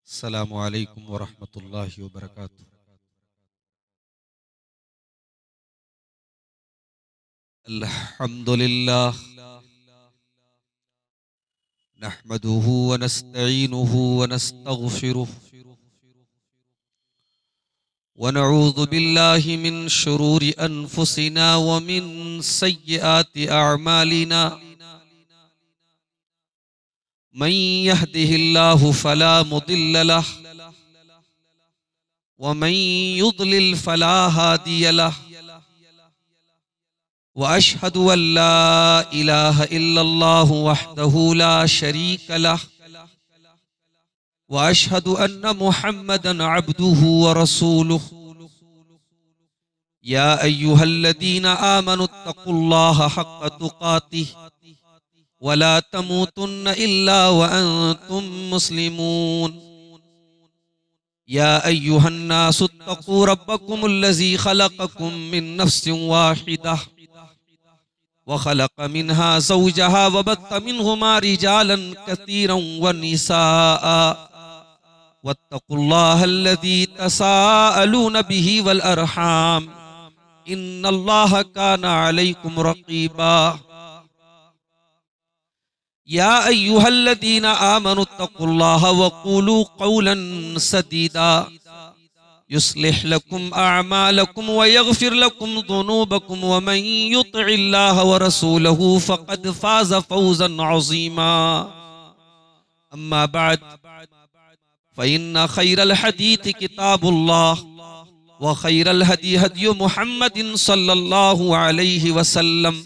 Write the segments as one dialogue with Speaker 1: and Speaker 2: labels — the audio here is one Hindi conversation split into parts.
Speaker 1: अस्सलामु अलैकुम वरहमतुल्लाहि वबरकातुहू। अल्हम्दुलिल्लाह नहमदुहु व नस्तईनुहु व नस्तगफिरुहु व नऊज़ु बिल्लाहि मिन शुरूरि अनफुसिना व मिन सय्यिआति अअमालिना। मन यहदिहिल्लाहु फला मुदिल्ल लहु व मन युद्लिल फला हादिय लहु। व अशहदु अल्ला इलाहा इल्लल्लाहु वहदहु ला शरीक लहु व अशहदु अन्न मुहम्मदन अब्दुहु व रसूलुहु। या अय्युहल्लज़ीना आमनुत्तकुल्लाहा हक्क तुकातिह व ला तमूतुन्न इल्ला व अंतुम मुस्लिमून। या अय्युहन्नासुत्तकू रब्बकुमुल्लज़ी खलक़कुम मिन नफ्सिन वाहिदह व खलक़ मिनहा ज़ौजहा व बत्त मिनहुमा रिजालन कसीरन व निसाअ वत्तकुल्लाहल्लज़ी तसाअलून बिही वल अरहाम इन्नल्लाहा काना अलैकुम रक़ीबा। या अय्युहल्लज़ीना आमनुत्तकुल्लाहा व क़ूलू क़ौलन सदीदा युस्लिह लकुम अअमालकुम व यग़फिर लकुम ज़ुनूबकुम व मन युतिइल्लाह व रसूलहु फ़क़द फ़ाज़ फ़ौज़न अज़ीमा। अम्मा बअद फ़इन्न खैरल हदीस किताबुल्लाह व खैरल हदी हदी मुहम्मदिन सल्लल्लाहु अलैहि वसल्लम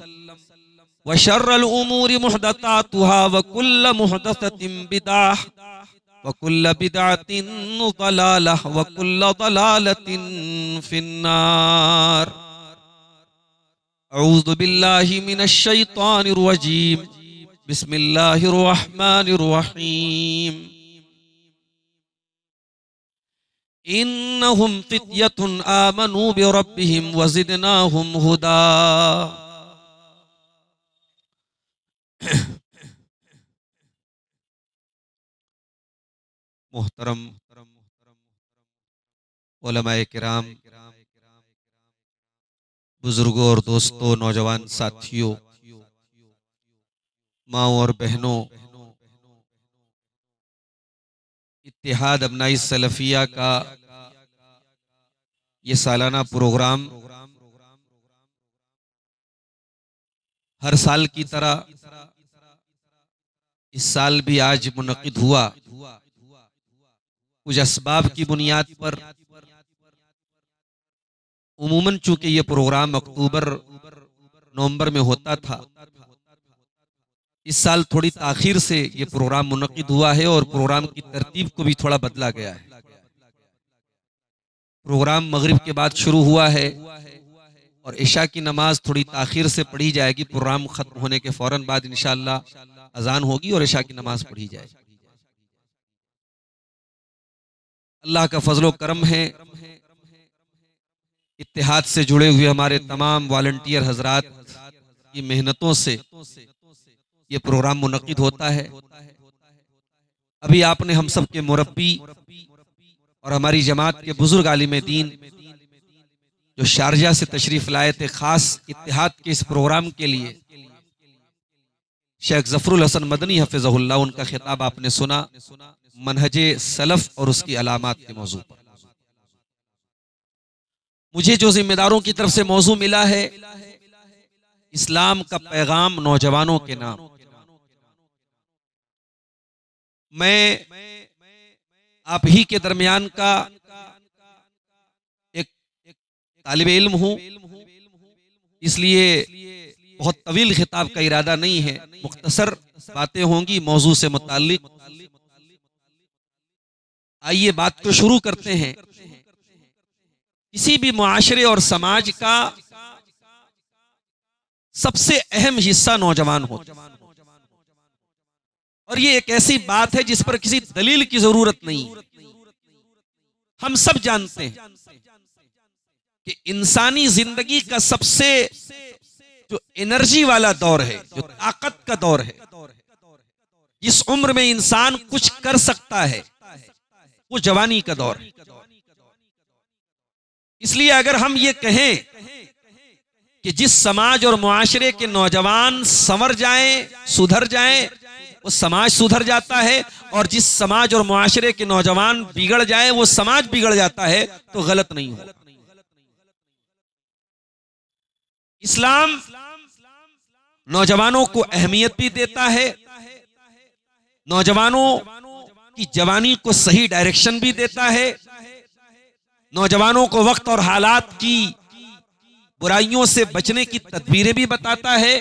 Speaker 1: व शर्रल उमूरि मुहदसातुहा व कुल्ल मुहदसतिन बिदअह व कुल्ल बिदअतिन ज़लालह व कुल्ल ज़लालतिन फिन्नार। अऊज़ु बिल्लाहि मिनश शैतानिर रजीम। बिस्मिल्लाहिर रहमानिर रहीम। इन्नहुम फ़ित्यतुन आमनू बिरब्बिहिम व ज़िदनाहुम हुदा। मोहतरम उलमाए किराम, बुजुर्गों और दोस्तों, नौजवान साथियों, माँ और बहनों, इत्तेहाद अबनाई सलफिया का ये सालाना प्रोग्राम हर साल की तरह इस साल भी आज मुनक़िद हुआ। कुछ असबाब की बुनियाद पर उमूमन चूंकि ये प्रोग्राम अक्टूबर नवंबर में होता था, इस साल थोड़ी ताखीर से ये प्रोग्राम मुनक़िद हुआ है और प्रोग्राम की तरतीब को भी थोड़ा बदला गया है। प्रोग्राम मगरिब के बाद शुरू हुआ है और इशा की नमाज थोड़ी ताखीर से पढ़ी जाएगी। प्रोग्राम खत्म होने के फौरन बाद इंशाअल्लाह अजान होगी और इशा की नमाज पढ़ी जाएगी। अल्लाह का फजलो करम है, इत्तेहाद से जुड़े हुए हमारे तमाम वॉलंटियर हजरात की मेहनतों से ये प्रोग्राम मुनक़िद होता है। अभी आपने हम सब के मुरब्बी और हमारी जमात के बुजुर्ग आलिम दीन जो शारजा से तशरीफ लाए थे खास इत्तेहाद के इस प्रोग्राम के लिए, शेख ज़फरुल हसन मदनी हफिज़हुल्लाह, उनका खिताब आपने सुना मनहजे सलफ और उसकी अलामात के मौजू पर। मुझे जो जिम्मेदारों की तरफ से मौजू मिला है, इस्लाम का पैगाम नौजवानों के नाम। मैं आप ही के दरमियान का एक तालिब इल्म हूं, इसलिए बहुत तवील खिताब का इरादा नहीं है, मुख्तसर बातें होंगी मौजू से मुताल्लिक। आइए बात को शुरू करते हैं। किसी भी मुआशरे और समाज का सबसे अहम हिस्सा नौजवान होते हैं और ये एक ऐसी बात है जिस पर किसी दलील की जरूरत नहीं। हम सब जानते हैं कि इंसानी जिंदगी का सबसे जो एनर्जी वाला दौर है, जो ताकत का दौर है, जिस उम्र में इंसान कुछ कर सकता है, वो जवानी का दौर है। इसलिए अगर हम ये कहें कि जिस समाज और मुआशरे के नौजवान संवर जाएं, सुधर जाएं, वो समाज सुधर जाता है, और जिस समाज और मुआशरे के नौजवान बिगड़ जाएं, वो समाज बिगड़ जाता है, तो गलत नहीं हो। इस्लाम नौजवानों को अहमियत भी देता है, नौजवानों की जवानी को सही डायरेक्शन भी देता है, नौजवानों को वक्त और हालात की बुराइयों से बचने की तदबीरें भी बताता है,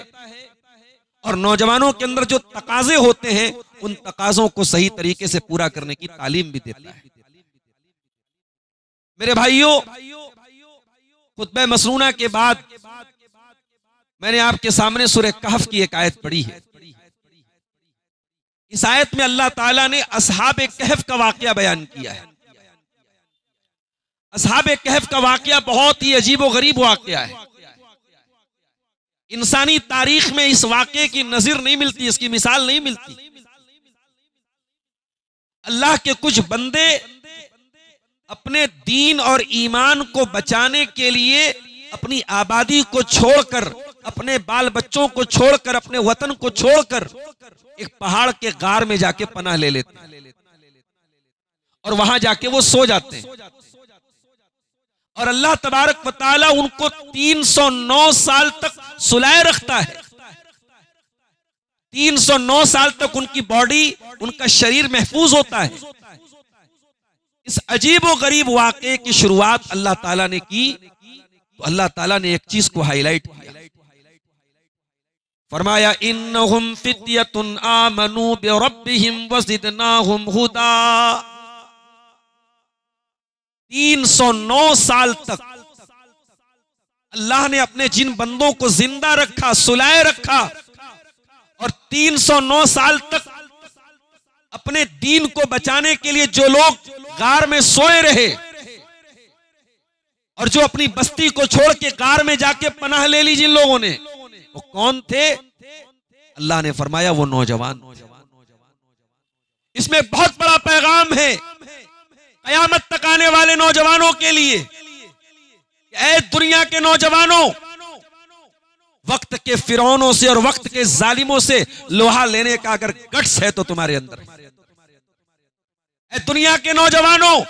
Speaker 1: और नौजवानों के अंदर जो तकाजे होते हैं उन तकाजों को सही तरीके से पूरा करने की तालीम भी देता है। मेरे भाइयों, खुतबा मसनूना के बाद मैंने आपके सामने सूरह कहफ की एक आयत पढ़ी है। इस आयत में अल्लाह ताला ने असहाबे कहफ का वाकया बयान किया है। असहाबे कहफ का वाकया बहुत ही अजीब और गरीब वाकया है। इंसानी तारीख में इस वाकये की नजीर नहीं मिलती, इसकी मिसाल नहीं मिलती। अल्लाह के कुछ बंदे अपने दीन और ईमान को बचाने के लिए अपनी आबादी को छोड़कर, अपने बाल बच्चों को छोड़कर, अपने वतन को छोड़कर एक पहाड़ के गार में जाके पनाह ले लेते हैं और वहां जाके वो सो जाते हैं। और अल्लाह तबारक व तआला उनको 309 साल तक सुलाए रखता है। 309 साल तक उनकी बॉडी, उनका शरीर महफूज होता है। इस अजीब व गरीब वाक़े की शुरुआत अल्लाह ताला ने की, तो अल्लाह ताला ने एक चीज को हाईलाइट किया। फरमाया इन्नहुम फित्यतुन आमनू बिरब्बिहिम वज़िदनाहुम हुदा। 309 साल तक अल्लाह ने अपने जिन बंदों को जिंदा रखा, सुलाए रखा, और 309 साल तक अपने दीन को बचाने के लिए जो लोग गार में सोए रहे और जो अपनी बस्ती को छोड़ के गार में जाके पनाह ले ली, जिन लोगों ने, वो कौन थे? अल्लाह ने फरमाया वो नौजवान। इसमें बहुत बड़ा पैगाम है कयामत तक आने वाले नौजवानों के लिए। ऐ दुनिया के नौजवानों, वक्त के फिरौनों से और वक्त के जालिमों से लोहा लेने का अगर गट्स है तो तुम्हारे अंदर। ऐ दुनिया के नौजवानों,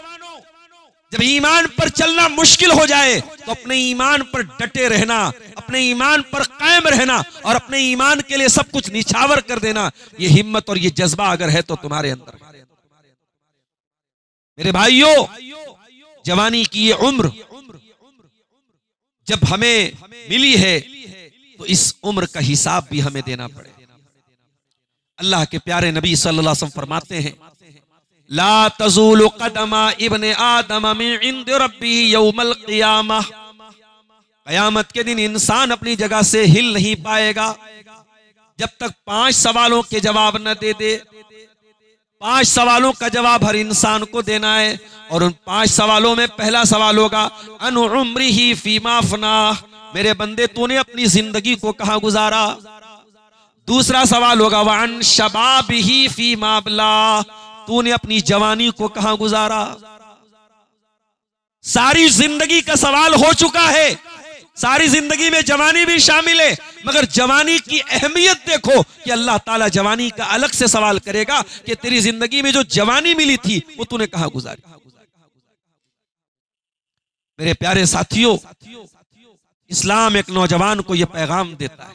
Speaker 1: जब ईमान पर चलना मुश्किल हो जाए तो अपने ईमान पर डटे रहना, अपने ईमान पर कायम रहना और अपने ईमान के लिए सब कुछ निछावर कर देना, ये हिम्मत और ये जज्बा अगर है तो तुम्हारे अंदर। मेरे भाइयों, जवानी की ये उम्र जब हमें मिली है तो इस उम्र का हिसाब भी हमें देना पड़े। अल्लाह के प्यारे नबी सल्लल्लाहु अलैहि वसल्लम फरमाते हैं, ला तज़ूलु क़दमा इब्ने आदम मिन इंद रब्बिही यौमल क़ियामह। क़यामत के दिन इंसान अपनी जगह से हिल नहीं पाएगा जब तक 5 सवालों के जवाब न दे दे। 5 सवालों का जवाब हर इंसान को देना है, और उन 5 सवालों में पहला सवाल होगा अन उम्रिही फीमा अफ़नाह। मेरे बंदे, तूने अपनी जिंदगी को कहां गुजारा। दूसरा सवाल होगा वअन शबाबिही फीमा अबला। तूने अपनी जवानी को कहां गुजारा। सारी जिंदगी का सवाल हो चुका है, सारी जिंदगी में जवानी भी शामिल है, मगर जवानी की अहमियत देखो कि अल्लाह ताला जवानी का अलग से सवाल करेगा कि तेरी जिंदगी में जो जवानी मिली थी वो तूने कहां गुजारी। मेरे प्यारे साथियों, इस्लाम एक नौजवान को यह पैगाम देता है,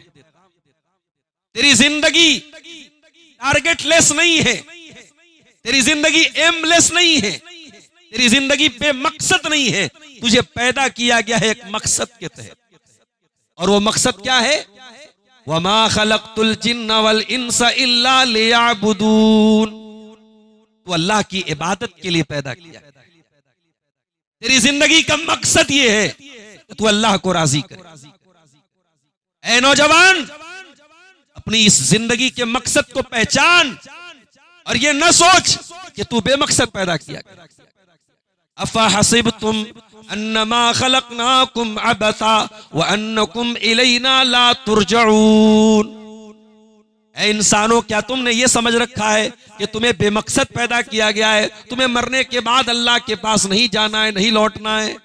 Speaker 1: तेरी जिंदगी टारगेटलेस नहीं है, तेरी जिंदगी एमलेस नहीं है, तेरी जिंदगी बेमकसद नहीं है। तुझे पैदा किया गया है एक मकसद के तहत, और वो मकसद क्या है? वमा खलक़तुल जिन्ना वल इंसा इल्ला लियअबुदून। तो अल्लाह की इबादत के लिए पैदा किया। तेरी जिंदगी का मकसद ये है कि तू अल्लाह को राजी करे। ऐ नौजवान, अपनी इस जिंदगी के मकसद को पहचान और ये न सोच कि तू बेमकसद पैदा किया गया। अफा हसिबतुम अन्नमा खलकनाकुम अबसा व अन्नकुम इलैना ला तुरजऊन। ऐ इंसानों, क्या तुमने ये समझ रखा है कि तुम्हें बेमकसद पैदा किया गया है, तुम्हें मरने के बाद अल्लाह के पास नहीं जाना है, नहीं लौटना है।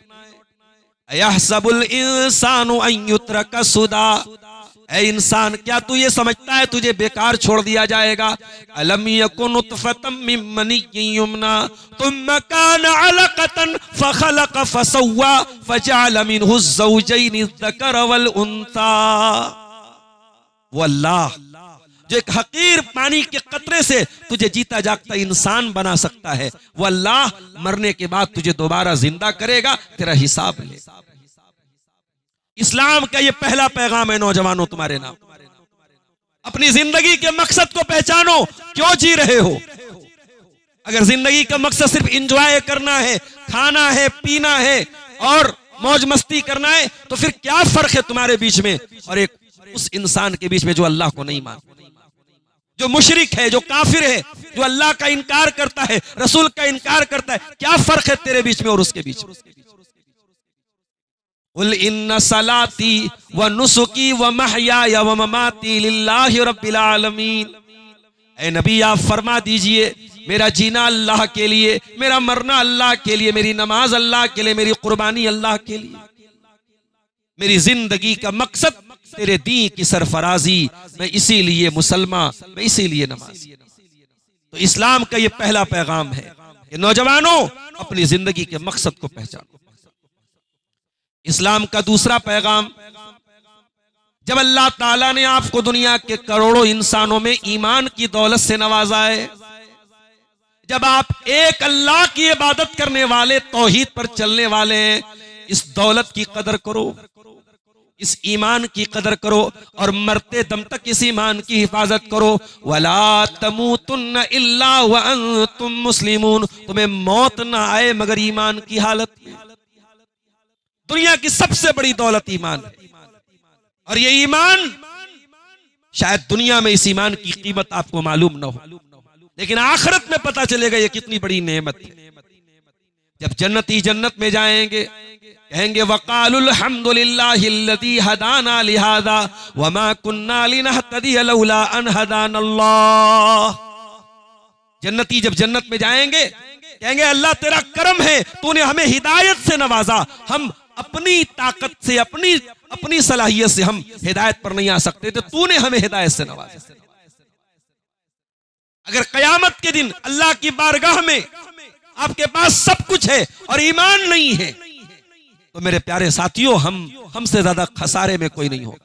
Speaker 1: अयहसबुल इंसानु अन युत्रका सुदा, ऐ इंसान क्या तू ये समझता है तुझे बेकार छोड़ दिया जाएगा। अलम यकुन नुतफतम मिन मनिय्यिन युमना तुम्मा काना अलकतन फखलक फसव्वा फजअल मिनहु ज़ौजैनि ज़कर वल उन्सा। वो अल्लाह जो एक हकीर पानी के कतरे से तुझे जीता जागता इंसान बना सकता है, वो अल्लाह मरने के बाद तुझे दोबारा जिंदा करेगा, तेरा हिसाब ले। इस्लाम का ये पहला पैगाम है नौजवानों तुम्हारे नाम। अपनी जिंदगी के मकसद को पहचानो, क्यों जी रहे हो। अगर जिंदगी का मकसद सिर्फ एंजॉय करना है, खाना है, पीना है और मौज मस्ती करना है, तो फिर क्या फर्क है तुम्हारे बीच में और एक उस इंसान के बीच में जो अल्लाह को नहीं मानता, जो मुशरिक है, जो काफिर है, जो अल्लाह का इनकार करता है, रसूल का इनकार करता है। क्या फर्क है तेरे बीच में और उसके बीच में। कुल इन्ना सलाती व नुसुकी व महयाया व ममाती लिल्लाहि रब्बिल आलमीन। ऐ नबी आप फरमा दीजिए, मेरा जीना अल्लाह के लिए, मेरा मरना अल्लाह के लिए, मेरी नमाज अल्लाह के लिए, मेरी कुर्बानी अल्लाह के लिए, मेरी जिंदगी का मकसद तेरे दीन की सरफराजी, मैं इसीलिए मुसलमान, मैं इसीलिए नमाज। तो इस्लाम का ये पहला पैगाम है कि नौजवानों अपनी जिंदगी के मकसद को पहचानो। इस्लाम का दूसरा पैगाम, जब अल्लाह ताला ने आपको दुनिया के करोड़ों इंसानों में ईमान की दौलत से नवाजा है, जब आप एक अल्लाह की इबादत करने वाले, तौहीद पर चलने वाले हैं, इस दौलत की कदर करो, इस ईमान की कदर करो और मरते दम तक इस ईमान की हिफाजत करो। वला तमूतुन्न इल्ला व अंतुम मुस्लिमून, तुम्हें मौत ना आए मगर ईमान की हालत में। दुनिया की सबसे बड़ी दौलत ईमान है और ये ईमान, शायद दुनिया में इस ईमान की कीमत आपको मालूम ना हो, लेकिन आखिरत में पता चलेगा ये कितनी बड़ी नेमत है। जब जन्नती जन्नत में जाएंगे, कहेंगे वक़ालुल हम्दुलिल्लाहिल्लज़ी हदाना लिहाज़ा वमा कुन्ना लिनहतदिया लौला अन हदानल्लाह। जन्नती जब जन्नत में जाएंगे कहेंगे अल्लाह तेरा करम है, तूने हमें हिदायत से नवाजा, हम अपनी ताकत से, अपनी सलाहियत से हम हिदायत पर नहीं आ सकते थे, तूने हमें हिदायत से नवाजा। अगर कयामत के दिन अल्लाह की बारगाह में आपके पास सब कुछ है और ईमान नहीं है, तो मेरे प्यारे साथियों हमसे ज्यादा खसारे में कोई नहीं हो।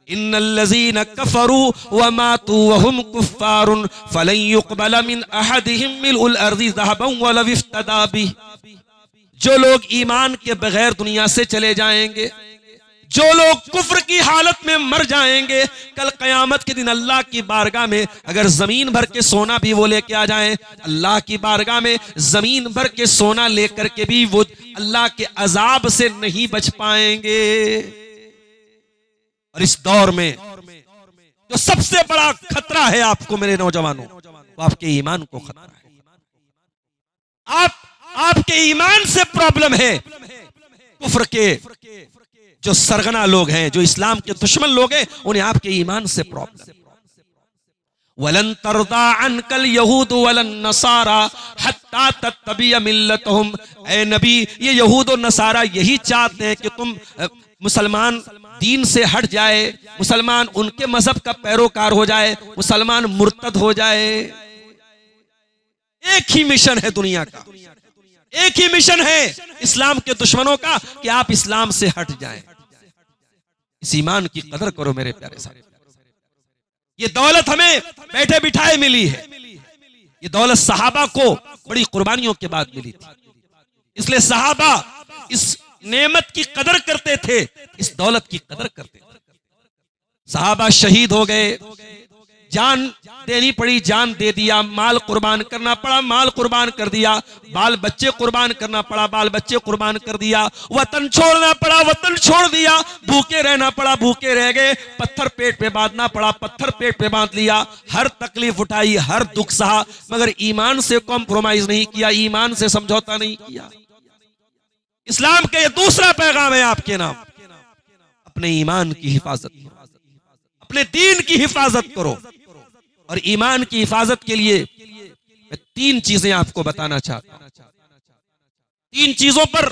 Speaker 1: इन्नल्लज़ीना कफरू व मातू व हुम कुफ्फारुन फलन युक़बल मिन अहदिहिम मिलउल अर्ज़ि ज़हबन व लव इफ्तदा बिह। जो लोग ईमान के बगैर दुनिया से चले जाएंगे, जो लोग कुफ्र की हालत में मर जाएंगे, कल कयामत के दिन अल्लाह की बारगाह में अगर जमीन भर के सोना भी वो लेके आ जाएं, अल्लाह की बारगाह में जमीन भर के सोना लेकर के भी वो अल्लाह के अजाब से नहीं बच पाएंगे। और इस दौर में जो सबसे बड़ा खतरा है आपको मेरे नौजवानों, वो आपके ईमान को खतरा है। आपके ईमान से प्रॉब्लम है। कुफ्र के जो सरगना लोग हैं, जो इस्लाम के दुश्मन लोग हैं, उन्हें आपके ईमान से प्रॉब्लम। वलन तरदा अनकल यहूद वलन नसारा हत्ता तत्तबिया मिल्लतहुम। ऐ नबी, ये यहूद और नसारा यही चाहते हैं कि तुम मुसलमान दीन से हट जाए, मुसलमान उनके मजहब का पैरोकार हो जाए, मुसलमान मुर्तद हो जाए। एक ही मिशन है दुनिया का, एक ही मिशन है इस्लाम के दुश्मनों का कि आप इस्लाम से हट जाएं। इस ईमान की कदर करो मेरे प्यारे साथी। ये दौलत हमें बैठे बिठाए मिली है, ये दौलत सहाबा को बड़ी कुर्बानियों के बाद मिली थी, इसलिए सहाबा इस नेमत की कदर करते थे, इस दौलत की कदर करते थे। सहाबा शहीद हो गए, जान देनी पड़ी, जान दे दिया, माल कुर्बान करना पड़ा, माल कुर्बान कर दिया, बाल बच्चे कुर्बान करना पड़ा, बाल बच्चे कुर्बान कर दिया, वतन छोड़ना पड़ा, वतन छोड़ दिया, भूखे रहना पड़ा, भूखे रह गए, पत्थर पेट पे बांधना पड़ा, पत्थर पेट पे बांध लिया, हर तकलीफ उठाई, हर दुख सहा, मगर ईमान से कॉम्प्रोमाइज नहीं किया, ईमान से समझौता नहीं किया। इस्लाम का ये दूसरा पैगाम है आपके नाम, अपने ईमान की हिफाजत करो, अपने दीन की हिफाजत करो। और ईमान की हिफाजत के लिए मैं 3 चीजें आपको बताना चाहता हूं। 3 चीजों पर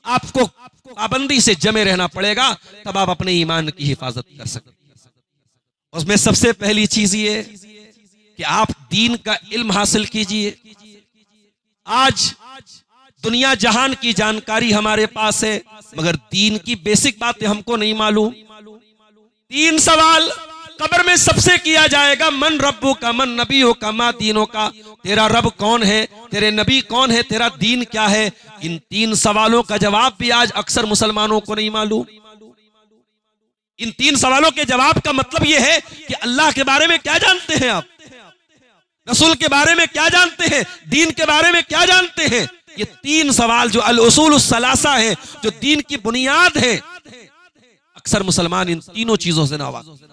Speaker 1: आपको पाबंदी से जमे रहना पड़ेगा, तब आप अपने ईमान की हिफाजत कर सकते हैं। उसमें सबसे पहली चीज ये कि आप दीन का इल्म हासिल कीजिए। आज दुनिया जहान की जानकारी हमारे पास है, मगर दीन की बेसिक बातें हमको नहीं मालूम। 3 सवाल कब्र में सबसे किया जाएगा, मन रब्बू का, मन नबियों का, मा दीनों का, तेरा रब कौन है, तेरे नबी कौन है, तेरा दीन क्या है। इन 3 सवालों का जवाब भी आज अक्सर मुसलमानों को नहीं मालूम। इन 3 सवालों के जवाब का मतलब यह है कि अल्लाह के बारे में क्या जानते हैं आप, रसूल के बारे में क्या जानते हैं, दीन के बारे में क्या जानते हैं। ये 3 सवाल जो अल उसूल सलासा है, जो दीन की बुनियाद है, अक्सर मुसलमान इन तीनों चीजों से नावाकिफ।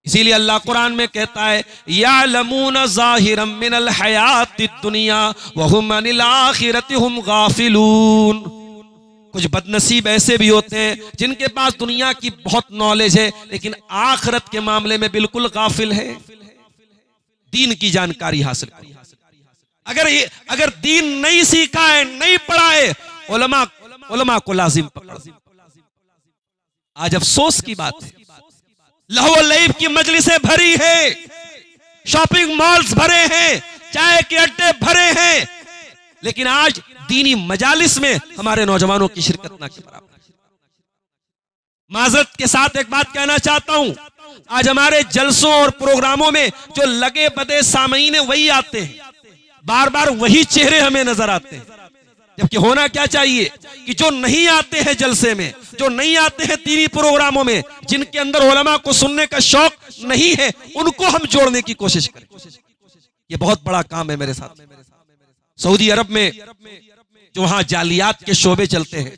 Speaker 1: इसीलिए अल्लाह कुरान में कहता है, यालमून ज़ाहिरम मिनल हयातिद दुनिया व हुम अनिल आखिरति हुम गाफिलून। कुछ बदनसीब ऐसे भी होते हैं जिनके पास दुनिया की बहुत नॉलेज है, लेकिन आखिरत के मामले में बिल्कुल गाफिल है। दीन की जानकारी हासिल करें। अगर दीन नहीं सीखा है, नहीं पढ़ा है, उलमा को लाजिम पकड़ो। आज अफसोस की बात है, लहव लईब की मजलिसें भरी है, शॉपिंग मॉल्स भरे हैं, चाय के अड्डे भरे हैं, लेकिन आज दीनी मजालिस में हमारे नौजवानों की शिरकत ना के बराबर। माजरत के साथ एक बात कहना चाहता हूं, आज हमारे जलसों और प्रोग्रामों में जो लगे बदे सामईन वही आते हैं, बार बार वही चेहरे हमें नजर आते हैं। जबकि होना क्या चाहिए कि जो नहीं आते हैं जलसे में, जो नहीं आते हैं दीनी प्रोग्रामों में, जिनके अंदर उलमा को सुनने का शौक नहीं है, उनको हम जोड़ने की कोशिश करें। ये बहुत बड़ा काम है मेरे साथ। सऊदी अरब में जो वहां जालियात के शोबे चलते हैं,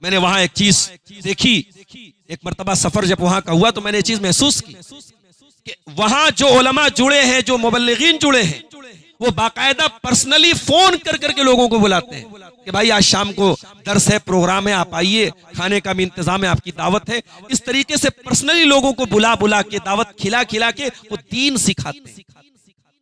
Speaker 1: मैंने वहां एक चीज देखी। एक मर्तबा सफर जब वहां का हुआ तो मैंने ये चीज महसूस की कि वहां जो उलमा जुड़े हैं, जो मुबल्लिगीन जुड़े हैं, वो बाकायदा पर्सनली फोन कर करके लोगों को बुलाते हैं कि भाई आज शाम को दर्स है, प्रोग्राम है, आप आइए, खाने का भी इंतजाम है, आपकी दावत है। इस तरीके से पर्सनली लोगों को बुला बुला के, दावत खिला खिला के वो दीन सिखाते हैं।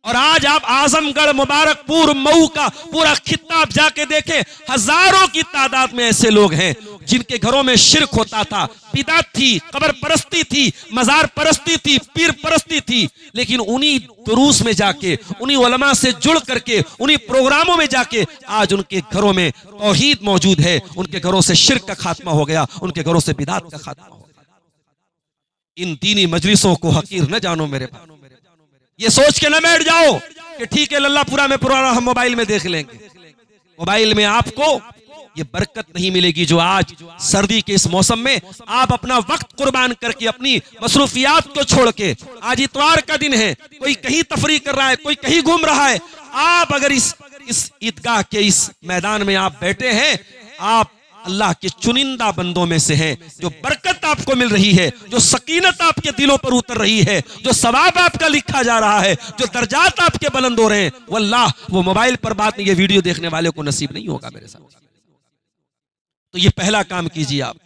Speaker 1: और आज आप आजमगढ़, मुबारकपुर, मऊ का पूरा खित्ता आप जाके देखें, हजारों की तादाद में ऐसे लोग हैं जिनके घरों में शिरक होता था, बिदअत थी, कब्र परस्ती थी, मजार परस्ती थी, पीर परस्ती थी, लेकिन उन्हीं दुरूस में जाके, उन्हीं उलमा से जुड़ करके, उन्हीं प्रोग्रामों में जाके आज उनके घरों में तौहीद मौजूद है, उनके घरों से शिरक का खात्मा हो गया, उनके घरों से बिदअत का खात्मा हो गया। इन दीनी मजलिसों को हकीर न जानो मेरे भाई, ये सोच के न बैठ जाओ कि ठीक है लल्लापुरा में पुराना हम मोबाइल में देख लेंगे। मोबाइल में आपको ये बरकत नहीं मिलेगी जो आज सर्दी के इस मौसम में आप अपना वक्त कुर्बान करके, अपनी मसरूफियात को छोड़ के, आज इतवार का दिन है, कोई कहीं तफरी कर रहा है, कोई कहीं घूम रहा है, आप अगर इस ईदगाह के इस मैदान में आप बैठे हैं, आप अल्लाह के चुनिंदा बंदों में से हैं, जो बरकत आपको मिल रही है, जो सकीनत आपके दिलों पर उतर रही है, जो सवाब आपका लिखा जा रहा है, जो दर्जात आपके बुलंद हो रहे हैं, वल्लाह वो मोबाइल पर बात नहीं, ये वीडियो देखने वाले को नसीब नहीं होगा मेरे साथ। तो ये पहला काम कीजिए, आप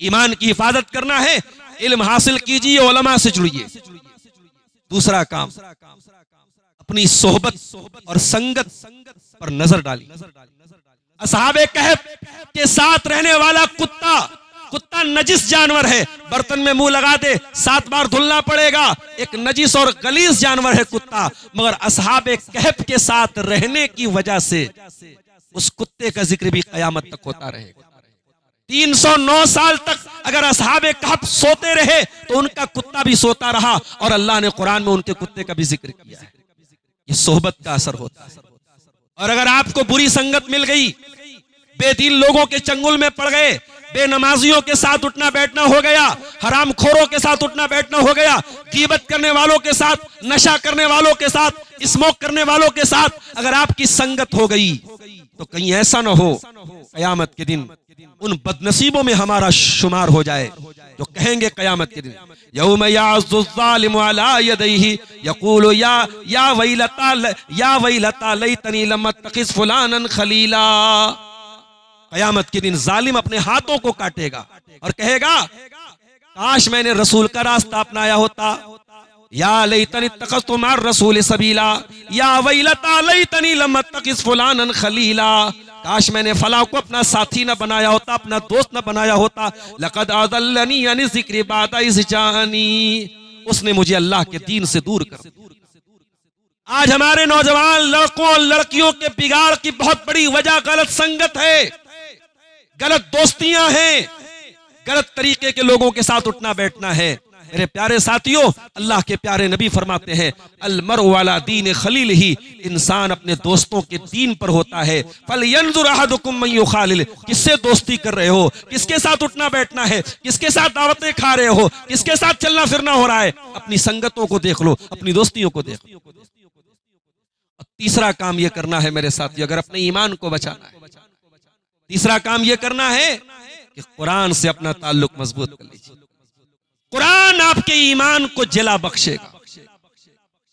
Speaker 1: ईमान की हिफाजत करना है, इल्म हासिल कीजिए, उलमा से जुड़िए। दूसरा काम, अपनी सोहबत और संगत पर नजर डालिए। असहाबे कहफ के साथ रहने वाला कुत्ता नजिस जानवर है, बर्तन में मुंह लगा दे 7 बार धुलना पड़ेगा, एक नजिस और गलीज जानवर है कुत्ता, मगर असहाबे कहफ के साथ रहने की वजह से उस कुत्ते का जिक्र भी कयामत तक होता रहेगा। 309 साल तक अगर असहाबे कहफ सोते रहे तो उनका कुत्ता भी सोता रहा, और अल्लाह ने कुरान में उनके कुत्ते का भी जिक्र किया है। ये सोहबत का असर होता है। और अगर आपको बुरी संगत मिल गई, बेदीन लोगों के चंगुल में पड़ गए, बेनमाजियों के साथ उठना बैठना हो गया, हरामखोरों के साथ उठना बैठना हो गया, गीबत करने वालों के साथ, नशा करने वालों के साथ, स्मोक करने वालों के साथ अगर आपकी संगत हो गई, तो कहीं ऐसा ना हो कयामत के दिन उन बदनसीबों में हमारा शुमार हो जाए जो कहेंगे कयामत के दिन, यौम याज़्ज़ु ज़ालिमु अला यदैहि यक़ूलु या वैलता लैतनी लम अत्तखिज़ फुलानन खलीला। कयामत के दिन जालिम अपने हाथों को काटेगा और कहेगा, काश मैंने रसूल का रास्ता अपनाया होता, या लैतनी इत्तखज़्तु मअर रसूल सबीला, या वैलता लैतनी लम अत्तखिज़ फुलानन खलीला। काश मैंने फला को अपना साथी न बनाया होता, अपना दोस्त न बनाया होता। लक़द अज़ल्लनी अन ज़िक्रि बअद इज़ जानी, उसने मुझे अल्लाह के दीन से दूर कर दिया। आज हमारे नौजवान लड़कों और लड़कियों के बिगाड़ की बहुत बड़ी वजह गलत संगत है, गलत दोस्तियां हैं, गलत तरीके के लोगों के साथ उठना बैठना है। मेरे प्यारे साथियों, अल्लाह के प्यारे नबी फरमाते हैं अल मरउ अला दीन खलील ही, इंसान अपने दोस्तों के दीन पर होता है। फलयंजुर अहदुकुम मन युखालिल, किससे दोस्ती कर रहे हो, किसके साथ उठना बैठना है, किसके साथ दावतें खा रहे हो, किसके साथ चलना फिरना हो रहा है। अपनी संगतों को देख लो, अपनी दोस्तियों को देख लो। तीसरा काम यह करना है मेरे साथियों, अगर अपने ईमान को बचाना है, तीसरा काम यह करना है कि कुरान से अपना ताल्लुक मजबूत कर लीजिए। कुरान आपके ईमान को जिला बख्शेगा।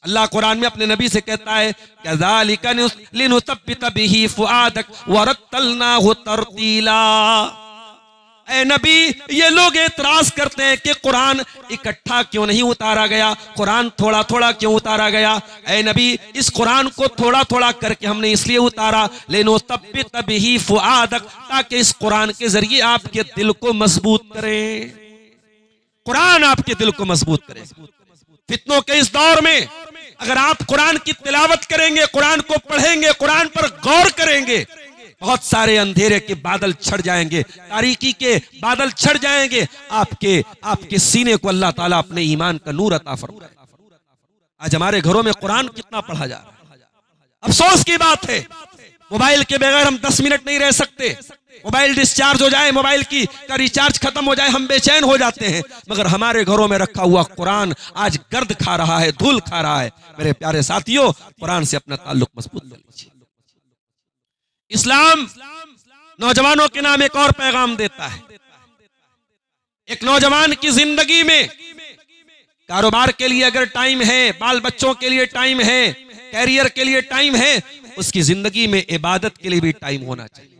Speaker 1: अल्लाह कुरान में अपने नबी से कहता है कज़ालिका लिनुसब्बित बिही फुआदक वरत्तलनाहु तरतीला। ऐ नबी, ये लोग एतराज करते हैं कि कुरान इकट्ठा क्यों नहीं उतारा गया, कुरान थोड़ा थोड़ा क्यों उतारा गया। ऐ नबी, इस कुरान को थोड़ा थोड़ा करके हमने इसलिए उतारा लिनुसब्बित बिही फुआदक, ताकि इस कुरान के जरिए आपके दिल को मजबूत करें, कुरान आपके दिल को मजबूत करे। फितनों के इस दौर में अगर आप कुरान की तिलावत करेंगे, कुरान को पढ़ेंगे, कुरान पर गौर करेंगे, बहुत सारे अंधेरे के बादल छड़ जाएंगे, तारीकी के बादल छड़ जाएंगे। आपके सीने को अल्लाह ताला अपने ईमान का नूर अता फरमाए। आज हमारे घरों में कुरान कितना पढ़ा जा रहा है। अफसोस की बात है, मोबाइल के बगैर हम 10 मिनट नहीं रह सकते। मोबाइल डिस्चार्ज हो जाए, मोबाइल का रिचार्ज खत्म हो जाए, हम बेचैन हो जाते हैं। मगर हमारे घरों में रखा हुआ कुरान आज गर्द खा रहा है, धूल खा रहा है। मेरे प्यारे साथियों, कुरान से अपना ताल्लुक मजबूत कर लीजिए। इस्लाम नौजवानों के नाम एक और पैगाम देता है। एक नौजवान की जिंदगी में कारोबार के लिए अगर टाइम है, बाल बच्चों के लिए टाइम है, कैरियर के लिए टाइम है, उसकी जिंदगी में इबादत के लिए भी टाइम होना चाहिए।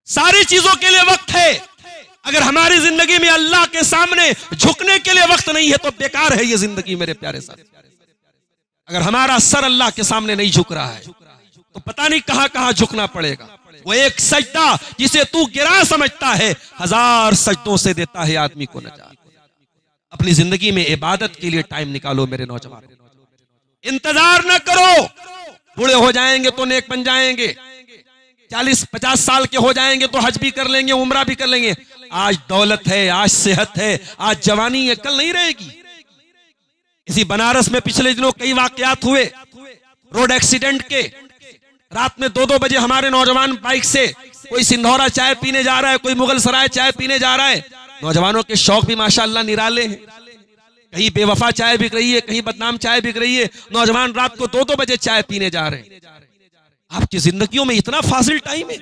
Speaker 1: सारी चीजों के लिए वक्त है। अगर हमारी जिंदगी में अल्लाह के सामने झुकने के लिए वक्त नहीं है तो बेकार है ये जिंदगी। मेरे प्यारे साथी, अगर हमारा सर अल्लाह के सामने नहीं झुक रहा है तो पता नहीं कहां कहां झुकना पड़ेगा। वो एक सजदा जिसे तू गिरा समझता है, 1000 सजदों से देता है आदमी को नजात। अपनी जिंदगी में इबादत के लिए टाइम निकालो मेरे नौजवान। इंतजार न करो, बूढ़े हो जाएंगे तो नेक बन जाएंगे, 40-50 साल के हो जाएंगे तो हज भी कर लेंगे, उम्रा भी कर लेंगे। आज दौलत है, आज सेहत है, आज जवानी है, कल नहीं रहेगी। इसी बनारस में पिछले दिनों कई वाकयात हुए रोड एक्सीडेंट के। रात में 2-2 बजे हमारे नौजवान बाइक से, कोई सिंधौरा चाय पीने जा रहा है, कोई मुगल सराय चाय पीने जा रहा है। नौजवानों के शौक भी माशाअल्लाह निराले हैं। कहीं बेवफा चाय बिक रही है, कहीं बदनाम चाय बिक रही है। नौजवान रात को 2-2 बजे चाय पीने जा रहे हैं। आपकी जिंदगियों में इतना फाजिल टाइम है,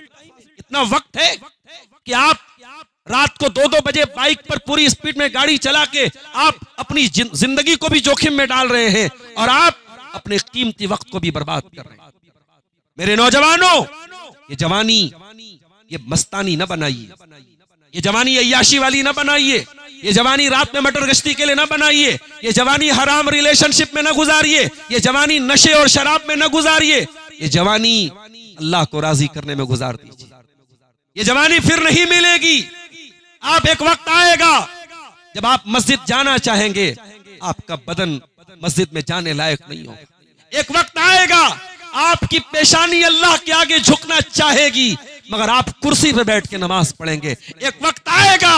Speaker 1: इतना वक्त है कि आप रात को 2-2 बजे बाइक पर पूरी स्पीड में गाड़ी चला के आप अपनी जिंदगी को भी जोखिम में डाल रहे हैं और आप अपने कीमती वक्त को भी बर्बाद कर रहे हैं। मेरे नौजवानों, ये जवानी ये मस्तानी न बनाइए, ये जवानी अय्याशी वाली न बनाइए, ये जवानी रात में मटर गश्ती के लिए न बनाइए, ये जवानी हराम रिलेशनशिप में न गुजारिए, ये जवानी नशे और शराब में न गुजारिए, ये जवानी अल्लाह को राजी करने में गुजार दीजिए। ये जवानी फिर नहीं मिलेगी। आप एक वक्त आएगा जब आप मस्जिद जाना चाहेंगे, आपका बदन मस्जिद में जाने लायक नहीं होगा। एक वक्त आएगा आपकी पेशानी अल्लाह के आगे झुकना चाहेगी, मगर आप कुर्सी पे बैठ के नमाज पढ़ेंगे। एक वक्त आएगा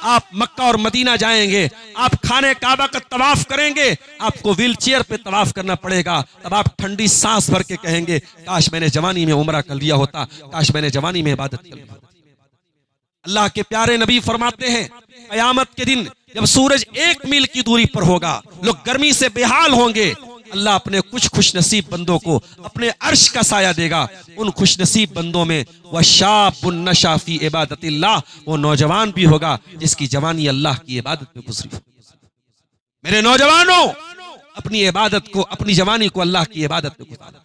Speaker 1: आप मक्का और मदीना जाएंगे, आप खाने काबा का तवाफ करेंगे, आपको व्हील चेयर पे तवाफ करना पड़ेगा। तब आप ठंडी सांस भर के कहेंगे काश मैंने जवानी में उम्रा कर लिया होता, काश मैंने जवानी में इबादत कर ली होती। अल्लाह के प्यारे नबी फरमाते हैं कयामत के दिन जब सूरज 1 मील की दूरी पर होगा, लोग गर्मी से बेहाल होंगे, अल्लाह अपने कुछ खुशनसीब बंदों को अपने अर्श का साया देगा। उन खुशनसीब बंदों में वशाबुन नशा फी इबादतिल्लाह, वो नौजवान भी होगा जिसकी जवानी अल्लाह की इबादत में गुजरी हो। मेरे नौजवानों, अपनी इबादत को, अपनी जवानी को अल्लाह की इबादत में गुजारो।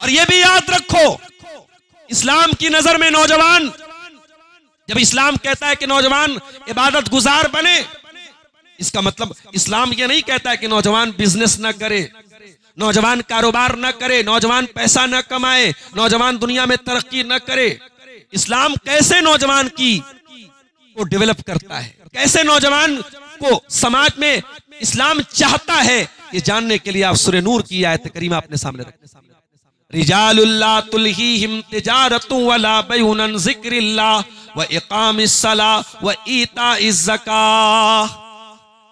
Speaker 1: और ये भी याद रखो, इस्लाम की नजर में नौजवान, जब इस्लाम कहता है कि नौजवान इबादत गुजार बने, इसका मतलब इस्लाम ये नहीं कहता है कि नौजवान बिजनेस ना करे, नौजवान कारोबार ना करे, नौजवान पैसा ना कमाए, नौजवान दुनिया में तरक्की ना करे। इस्लाम कैसे नौजवान की को डेवलप करता है, कैसे नौजवान को समाज में इस्लाम चाहता है, ये जानने के लिए आप सूरह नूर की आयत करीमा अपने सामने रखें। रिजालुल्लाह तुल्हीहिम तिजारतु वला बैउन अन ज़िक्रिल्लाह व इकामिस सलाह व ईताइज़ ज़काह।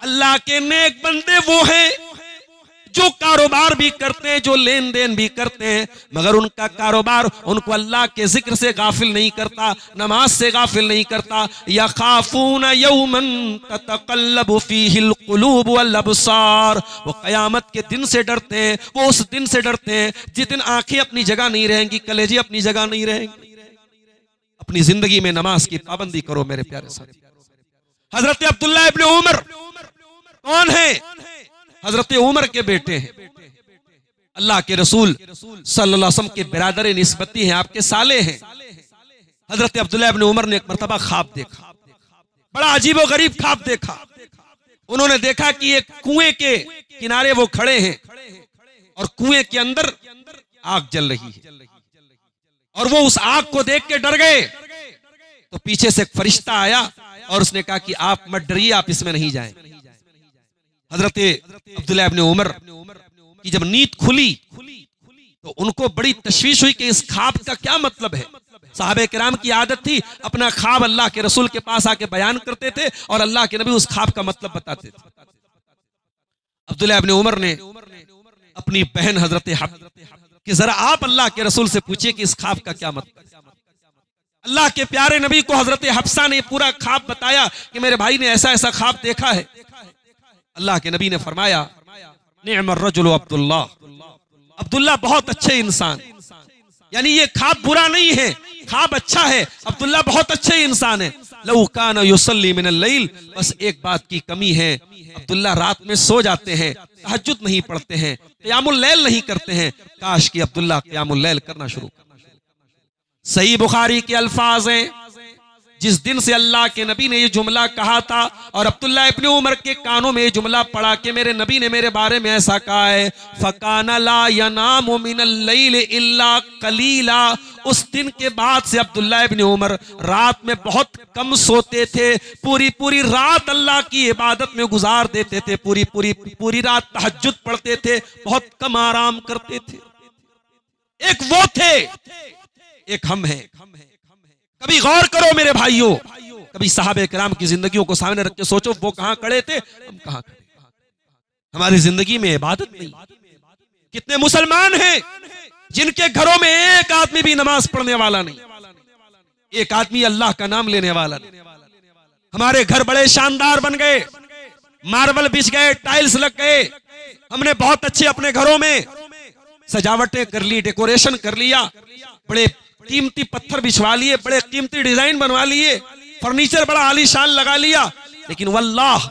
Speaker 1: अल्लाह के नेक बंदे वो हैं जो कारोबार भी करते हैं, जो लेन देन भी करते हैं, मगर उनका कारोबार उनको अल्लाह के जिक्र से गाफिल नहीं करता, नमाज से गाफिल नहीं करता। यखाफून यौमन ततक़ल्लबु फ़ीहिल क़ुलूब वल अब्सार। वो क़यामत के दिन से डरते हैं, वो उस दिन से डरते हैं जिस दिन आंखें अपनी जगह नहीं रहेंगी, कलेजे अपनी जगह नहीं रहेंगी। अपनी जिंदगी में नमाज की पाबंदी करो मेरे प्यारे साथी। हजरत अब्दुल्लाह इब्न उमर कौन है? हजरत उमर के बेटे हैं, अल्लाह के रसूल सल्लल्लाहु अलैहि वसल्लम के बिरादर निस्बती हैं, आपके साले हैं। हजरत अब्दुल्लाह इब्न उमर ने एक मर्तबा ख्वाब देखा, बड़ा अजीब व गरीब ख्वाब देखा। उन्होंने देखा कि एक कुएं के किनारे वो खड़े हैं और कुएं के अंदर आग जल रही है, और वो उस आग को देख के डर गए। तो पीछे से एक फरिश्ता आया और उसने कहा कि आप मत डरिए, आप इसमें नहीं जाएं। हजरत अब्दुल्लाह इब्न उमर की जब नींद खुली तो उनको बड़ी तशवीश हुई कि इस ख्वाब का क्या मतलब है। साहबे किराम की आदत थी अपना ख्वाब अल्लाह के रसूल के पास आके बयान करते थे और अल्लाह के नबी उस ख्वाब का मतलब बताते थे। अब्दुल्लाह इब्न उमर ने अपनी बहन हजरत हफ्सा कि जरा आप अल्लाह के रसूल से पूछिए कि इस ख्वाब का क्या मतलब। अल्लाह के प्यारे नबी को हजरत हफ्सा ने पूरा ख्वाब बताया कि मेरे भाई ने ऐसा ऐसा ख्वाब देखा है। अल्लाह के नबी ने फरमाया निअमर रजुल अब्दुल्ला, अब्दुल्ला बहुत अच्छे इंसान, यानी ये ख्वाब बुरा नहीं है, ख्वाब अच्छा है, अब्दुल्ला बहुत अच्छे इंसान है। लौ कान युसल्ली मिनल लैल, बस एक बात की कमी है, अब्दुल्ला रात में सो जाते हैं, तहज्जुद नहीं पढ़ते हैं, क़ियामुल लैल नहीं करते हैं। काश कि अब्दुल्ला क़ियामुल लैल करना शुरू कर। सही बुखारी के अल्फाज हैं, जिस दिन से अल्लाह के नबी ने ये जुमला कहा था और अब्दुल्लाह इब्न उमर के कानों में ये जुमला पड़ा कि मेरे नबी ने मेरे बारे में ऐसा कहा है, फ़काना ला यनामु मिनल लैल इल्ला कलीला। उस दिन के बाद से अब्दुल्लाह इब्न उमर रात में बहुत कम सोते थे, पूरी पूरी रात अल्लाह की इबादत में गुजार देते थे, पूरी रात तहज्जुद पढ़ते थे, बहुत कम आराम करते थे। एक वो थे, एक हम हैं। कभी गौर करो मेरे भाइयों, कभी साहबे किराम की जिंदगियों को सामने रख के सोचो, वो कहां खड़े थे, हम कहां खड़े। हमारी जिंदगी में इबादत नहीं। कितने मुसलमान हैं जिनके घरों में एक आदमी भी नमाज पढ़ने वाला नहीं, एक आदमी अल्लाह का नाम लेने वाला नहीं। हमारे घर बड़े शानदार बन गए, मार्बल बिछ गए, टाइल्स लग गए, हमने बहुत अच्छे अपने घरों में सजावटें कर ली, डेकोरेशन कर लिया, बड़े कीमती पत्थर बिछवा लिए, बड़े कीमती डिजाइन बनवा लिए, फर्नीचर बड़ा आलीशान लगा लिया, लेकिन वल्लाह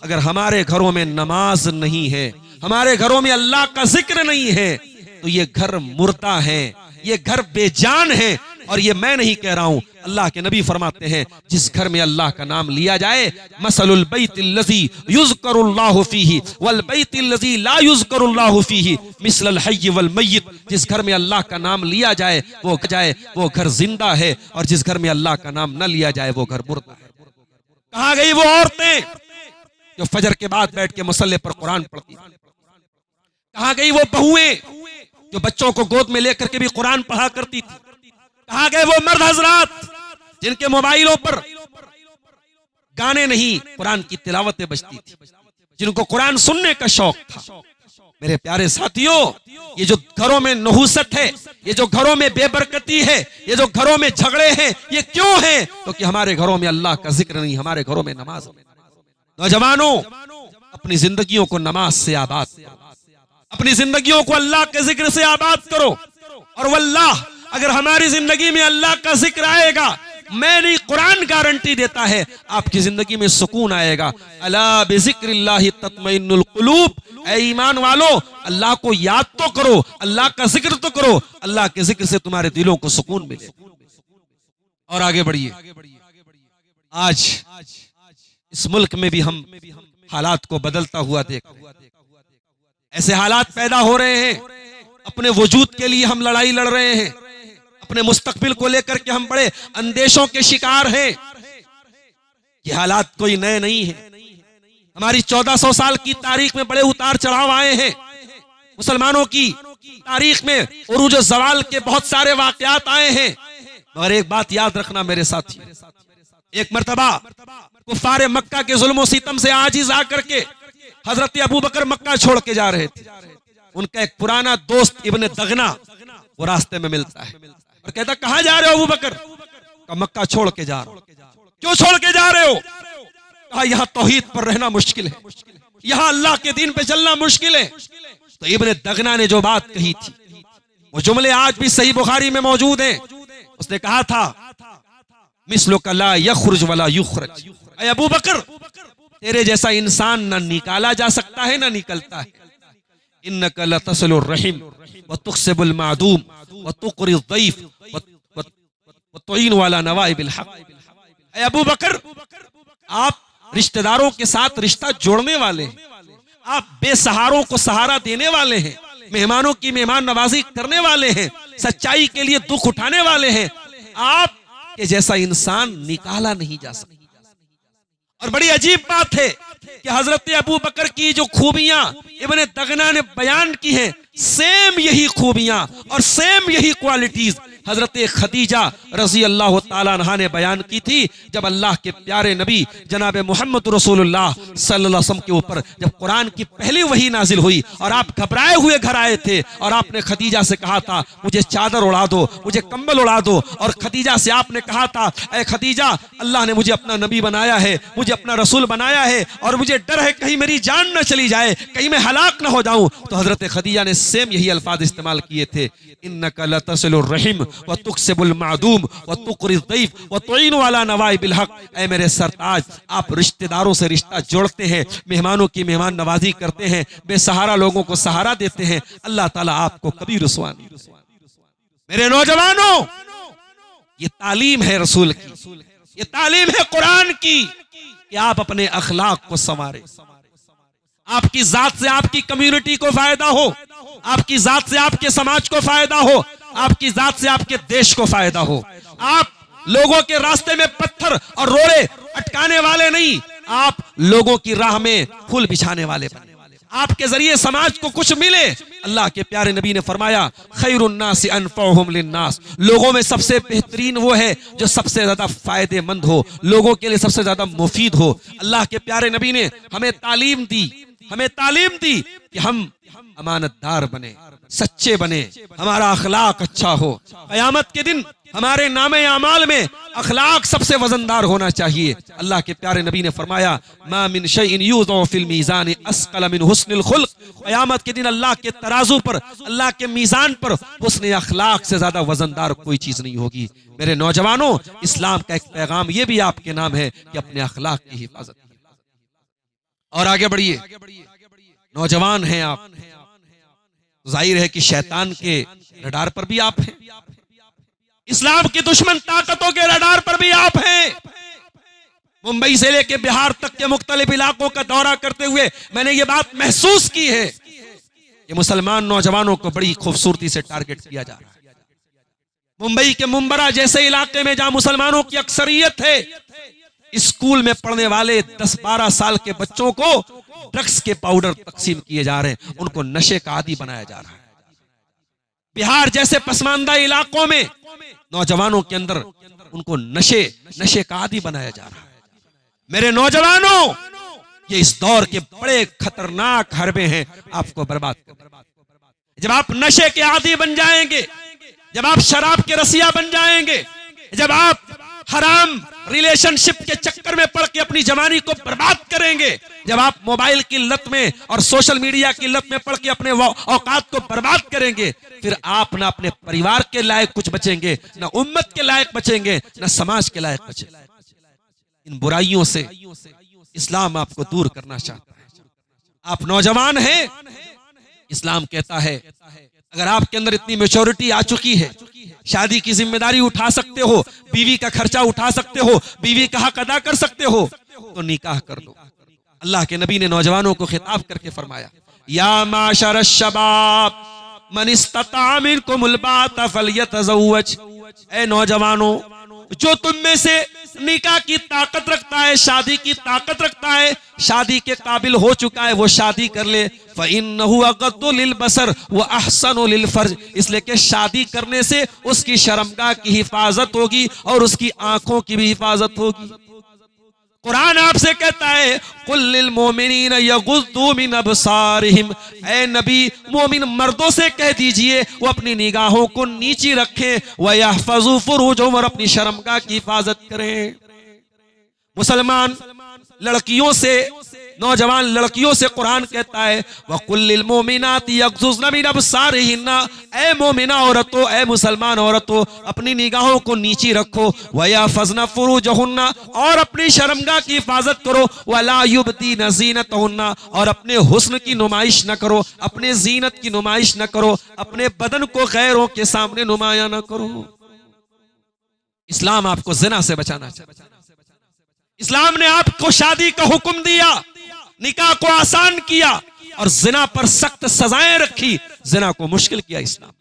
Speaker 1: अगर हमारे घरों में नमाज नहीं है, हमारे घरों में अल्लाह का जिक्र नहीं है, तो ये घर मुर्दा है, ये घर बेजान है। और ये मैं नहीं कह रहा हूं, अल्लाह के नबी फरमाते हैं जिस घर में अल्लाह का नाम लिया जाए, मसलुल बैतिल्लज़ी युज़करुल्लाहु फीही वल बैतिल्लज़ी ला युज़करुल्लाहु फीही मिसलल हय्य वल मय्यित। जिस घर में अल्लाह का नाम लिया जाए वो घर जिंदा है, और जिस घर में अल्लाह का नाम न लिया जाए वो घर मुर्दा है। कहां गई वो औरतें जो फजर के बाद बैठ के मुसल्ले पर कुरान पढ़ती थी? कहां गई वो बहुएं जो बच्चों को गोद में लेकर के भी कुरान पढ़ा करती थी? कहां गए वो मर्द हजरात जिनके मोबाइलों पर गाने नहीं कुरान की तिलावतें बजती थी, जिनको कुरान सुनने का शौक था? मेरे प्यारे साथियों, ये जो घरों में नहुसत है, ये जो घरों में बेबरकती है, ये जो घरों में झगड़े हैं, ये क्यों है? क्योंकि हमारे घरों में अल्लाह का जिक्र नहीं, हमारे घरों में नमाज नहीं। नौजवानों, अपनी जिंदगियों को नमाज से आबाद करो, अपनी जिंदगियों को अल्लाह के जिक्र से आबाद करो। और वल्लाह अगर हमारी जिंदगी में अल्लाह का जिक्र आएगा, मैं नहीं कुरान गारंटी देता है, आपकी जिंदगी में सुकून आएगा। अला बिज़िक्रिल्लाहि तत्मइन्नुल कुलूब। ऐ ईमान वालो, अल्लाह को याद तो करो, अल्लाह का जिक्र तो करो, अल्लाह के जिक्र से तुम्हारे दिलों को सुकून मिले। और आगे बढ़िए। आज इस मुल्क में भी हम हालात को बदलता हुआ देख रहे हैं। ऐसे हालात पैदा हो रहे हैं, अपने वजूद के लिए हम लड़ाई लड़ रहे हैं, अपने मुस्तकबिल को लेकर के हम बड़े अंदेशों के शिकार हैं। ये हालात कोई नए नहीं है। हमारी 1400 साल की तारीख में बड़े उतार चढ़ाव आए हैं। मुसलमानों की तारीख में उरूज ज़वाल के बहुत सारे वाकयात आए हैं। मगर एक बात याद रखना मेरे साथी, एक मर्तबा कुफारे मक्का के जुल्म सितम से आजिज आकर के हजरत अबू बकर मक्का छोड़ के जा रहे थे। उनका एक पुराना दोस्त इब्ने दगना वो रास्ते में मिलता है और कहता, कहां जा रहे हो अबू बकर? का मक्का छोड़ के जा रहा हूं। क्यों छोड़ के जा रहे हो? कहा, यहां तौहीद पर रहना मुश्किल है, यहां अल्लाह के दीन पे चलना मुश्किल है। तो इब्ने दगना ने जो बात कही थी वो जुमले आज भी सही बुखारी में मौजूद हैं। उसने कहा था, मिस्लो कला यखरुज वला युखरज, ऐ अबू बकर तेरे जैसा इंसान ना निकाला जा सकता है ना निकलता है। इन्नका लतसिलुर रहीम व तुक्सिबुल मादूम व तुक़रिज़ ज़ईफ़ व तुईन वाला नवाइबिल हक़। ऐ अबू बकर आप रिश्तेदारों के साथ रिश्ता जोड़ने वाले हैं, आप बेसहारों को सहारा देने वाले हैं, मेहमानों की मेहमान नवाजी करने वाले हैं, सच्चाई के लिए दुख उठाने वाले हैं। आप के जैसा इंसान निकाला नहीं जा सकता। और बड़ी अजीब बात है कि हजरत अबू बकर की जो खूबियां इब्ने दगना ने बयान की हैं, सेम यही खूबियां और सेम यही क्वालिटीज हजरत खदीजा रजी अल्लाह ताला अन्हा ने बयान की थी जब अल्लाह के प्यारे नबी जनाब मोहम्मद रसूलुल्लाह सल्लल्लाहु अलैहि वसल्लम के ऊपर जब कुरान की पहली वही नाजिल हुई और आप घबराए हुए घर आए थे और आपने खदीजा से कहा था, मुझे चादर उड़ा दो, मुझे कंबल उड़ा दो। और खदीजा से आपने कहा था, ऐ खदीजा अल्लाह ने मुझे अपना नबी बनाया है, मुझे अपना रसूल बनाया है और मुझे डर है कहीं मेरी जान न चली जाए, कहीं मैं हलाक न हो जाऊं। तो हजरत खदीजा ने सेम यही अल्फाज इस्तेमाल किए थे, इन्नका लतसिलुर रहीम व तुक्सिबुल मादूम व तुक़रिज़ ज़ईफ़ व तुईनु अला नवाइबिल हक़। ऐ मेरे सरताज आप रिश्तेदारों से रिश्ता जोड़ते हैं, मेहमानों की मेहमान नवाजी करते हैं, बेसहारा लोगों को सहारा देते हैं। अल्लाह ताला आपको कभी रुसवा नहीं। मेरे नौजवानों, ये तालीम है रसूल की, ये तालीम है कुरान की कि आप अपने अखलाक को संवारें। आपकी जात से आपकी कम्युनिटी को फायदा हो, आपकी जात से आपके समाज को फायदा हो, आपकी जात से आपके देश को फायदा हो। आप लोगों के रास्ते में पत्थर और रोड़े अटकाने वाले नहीं, आप लोगों की राह में फूल बिछाने वाले बने। आपके जरिए समाज को कुछ मिले। अल्लाह के प्यारे नबी ने फरमाया, खैरुन्नासि अनफ़अहुम लिन्नास, लोगों में सबसे बेहतरीन वो है जो सबसे ज्यादा फायदेमंद हो, लोगों के लिए सबसे ज्यादा मुफीद हो। अल्लाह के प्यारे नबी ने हमें तालीम दी कि हम अमानतदार बने, सच्चे बने, हमारा अखलाक अच्छा हो। क़यामत के दिन हमारे नामे अमाल में अखलाक सबसे वजनदार होना चाहिए। अल्लाह के प्यारे नबी ने फरमाया, मा मिन शैइन युज़अ फिल मीज़ान अस्क़ल मिन हुस्निल खुल्क़। क़यामत के दिन अल्लाह के तराजू पर, अल्लाह के मीज़ान पर हुस्न अखलाक से ज्यादा वजनदार कोई चीज नहीं होगी। मेरे नौजवानों, इस्लाम का एक पैगाम ये भी आपके नाम है कि अपने अखलाक की हिफाजत। और आगे बढ़िए, नौजवान हैं आप, जाहिर है कि शैतान के रडार पर भी आप हैं, इस्लाम की दुश्मन ताकतों के रडार पर भी आप हैं। मुंबई से लेकर बिहार तक के मुख्तलिफ इलाकों का दौरा करते हुए मैंने ये बात महसूस की है कि मुसलमान नौजवानों को बड़ी खूबसूरती से टारगेट किया जा रहा है। मुंबई के मुंबरा जैसे इलाके में जहां मुसलमानों की अक्सरियत है, स्कूल में पढ़ने वाले 10-12 साल के बच्चों को ड्रग्स के पाउडर तकसीम किए जा रहे हैं, उनको नशे का आदी बनाया जा रहा है। बिहार जैसे पसमानदा इलाकों में नौजवानों के अंदर उनको नशे का आदी बनाया जा रहा है। मेरे नौजवानों, ये इस दौर के बड़े खतरनाक हरबे हैं आपको बर्बाद कर। जब आप नशे के आदी बन जाएंगे, जब आप शराब के रसिया बन जाएंगे, जब आप हराम रिलेशनशिप के चक्कर में पड़ के अपनी जवानी को बर्बाद करेंगे, जब आप मोबाइल की लत में और सोशल मीडिया की लत में पड़ के अपने औकात को बर्बाद करेंगे, फिर आप ना अपने परिवार के लायक कुछ बचेंगे, ना उम्मत के लायक बचेंगे, ना समाज के लायक बचेंगे। इन बुराइयों से इस्लाम आपको दूर करना चाहता है। आप नौजवान हैं, इस्लाम कहता है अगर आपके अंदर इतनी मैच्योरिटी आ चुकी है, शादी की जिम्मेदारी उठा सकते हो, बीवी का खर्चा उठा सकते हो, बीवी का हक अदा कर सकते हो, तो निकाह कर दो। अल्लाह के नबी ने नौजवानों को खिताब करके फरमाया, या माशर शबाब मन इस्तता मिनकुमुल बाता फलयतज़व्वज। ऐ नौजवानों, जो तुम में से निकाह की ताकत रखता है, शादी की ताकत रखता है, शादी के काबिल हो चुका है, वो शादी कर ले। फ़इन्नहु अग़द्दु लिलबसर व अहसनु लिलफ़र्ज। इसलिए कि शादी करने से उसकी शर्मगाह की हिफाजत होगी और उसकी आंखों की भी हिफाजत होगी। कुरान आपसे कहता है, कुल लिल मोमिनीन यग़ुद्दू मिन अबसारिहिम। ऐ नबी, मोमिन मर्दों से कह दीजिए वो अपनी निगाहों को नीची रखें, व यहफ़ज़ू फ़ुरूजहुम, और अपनी शर्मगाह की हिफाजत करें। मुसलमान लड़कियों से, नौजवान लड़कियों से कुरान कहता है, वकुल लिल मोमिनाति यग़ज़ुज़्न मिन अबसारिहिन्ना। ऐ मोमिना औरतों, ऐ मुसलमान औरतों, अपनी निगाहों को नीची रखो। वयहफ़ज़्न फ़ुरूजहुन्ना, और अपनी शर्मगाह की हिफाजत करो। वला युब्दीन ज़ीनतहुन्ना, और अपने हुस्न की नुमाइश न करो, अपने जीनत की नुमाइश न करो, अपने बदन को गैरों के सामने नुमाया न करो। इस्लाम आपको ज़िना से बचाना चाहता है। इस्लाम ने आपको शादी का हुक्म दिया, निकाह को आसान किया और जिना पर सख्त सजाएं रखी, जिना को मुश्किल किया इस्लाम।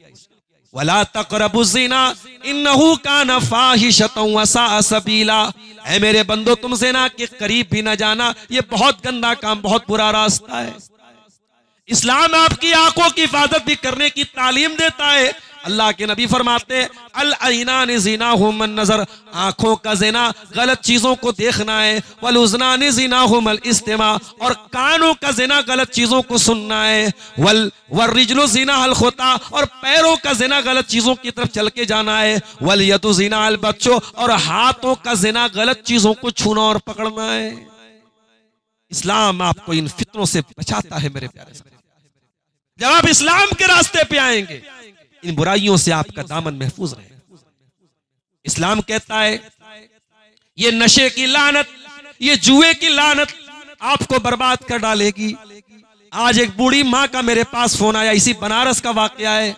Speaker 1: वला तक़रबु ज़िना इन्नहु कान फ़ाहिशतन व साअ सबीला। ऐ मेरे बंदो, तुम जिना के करीब भी न जाना, ये बहुत गंदा काम, बहुत बुरा रास्ता है। इस्लाम आपकी आंखों की हिफाजत भी करने की तालीम देता है। अल्लाह के नबी फरमाते हैं, अल ऐनान ज़िनाहुम नज़र, आंखों का ज़िना गलत चीजों को देखना है। वल उज़नान ज़िनाहुम अल इस्तिमा, और कानों का ज़िना गलत चीजों को सुनना है। वल रिजलु ज़िना अल खुता, और पैरों का ज़िना गलत चीजों की तरफ चल के जाना है। वल यदु ज़िना अल बच्चों, और हाथों का ज़िना गलत चीजों को छूना और पकड़ना है। इस्लाम आपको इन फितनों से बचाता है मेरे प्यारे। जब आप इस्लाम के रास्ते पे आएंगे, इन बुराइयों से आपका दामन महफूज रहे। इस्लाम कहता है, ये नशे की लानत, ये जुए की लानत आपको बर्बाद कर डालेगी। आज एक बूढ़ी माँ का मेरे पास फोन आया, इसी बनारस का वाकया है।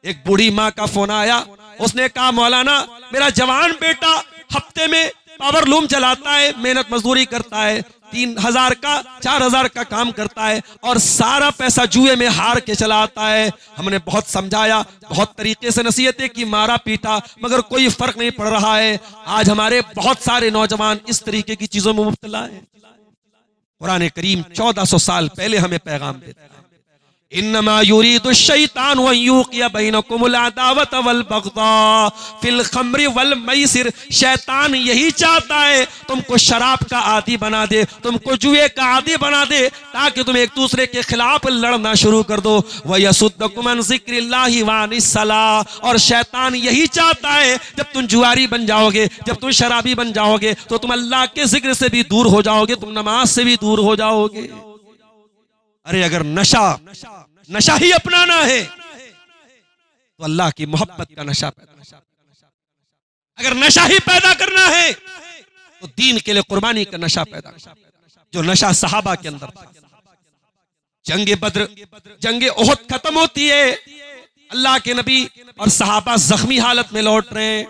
Speaker 1: एक बूढ़ी माँ का फोन आया, उसने कहा, मौलाना मेरा जवान बेटा हफ्ते में पावर लूम चलाता है, मेहनत मजदूरी करता है, 3000 का 4000 का काम करता है और सारा पैसा जुए में हार के चला आता है। हमने बहुत समझाया, बहुत तरीके से नसीहतें की, मारा पीटा, मगर कोई फर्क नहीं पड़ रहा है। आज हमारे बहुत सारे नौजवान इस तरीके की चीजों में मुब्तला है। कुरान करीम 1400 साल पहले हमें पैगाम देता है, इन्नमा युरीदु शैतान अन युक़िया बैनकुमुल अदावत वल बग़दा फिल खम्रि वल मैसिर। शैतान यही चाहता है तुमको शराब का आदी बना दे, तुमको जुए का आदी बना दे, ताकि तुम एक दूसरे के खिलाफ लड़ना शुरू कर दो। वयसुद्दकुम अन ज़िक्रिल्लाहि व अनिस सलाह, और शैतान यही चाहता है जब तुम जुआरी बन जाओगे, जब तुम शराबी बन जाओगे, तो तुम अल्लाह के जिक्र से भी दूर हो जाओगे, तुम नमाज से भी दूर हो जाओगे। अरे अगर नशा ही अपनाना है तो अल्लाह की मोहब्बत का नशा पैदा, अगर नशा ही पैदा करना है तो दीन के लिए कुर्बानी का नशा पैदा, जो नशा सहाबा के अंदर था। जंगे बद्र, जंगे ओहद खत्म होती है, अल्लाह के नबी और सहाबा जख्मी हालत में लौट रहे हैं।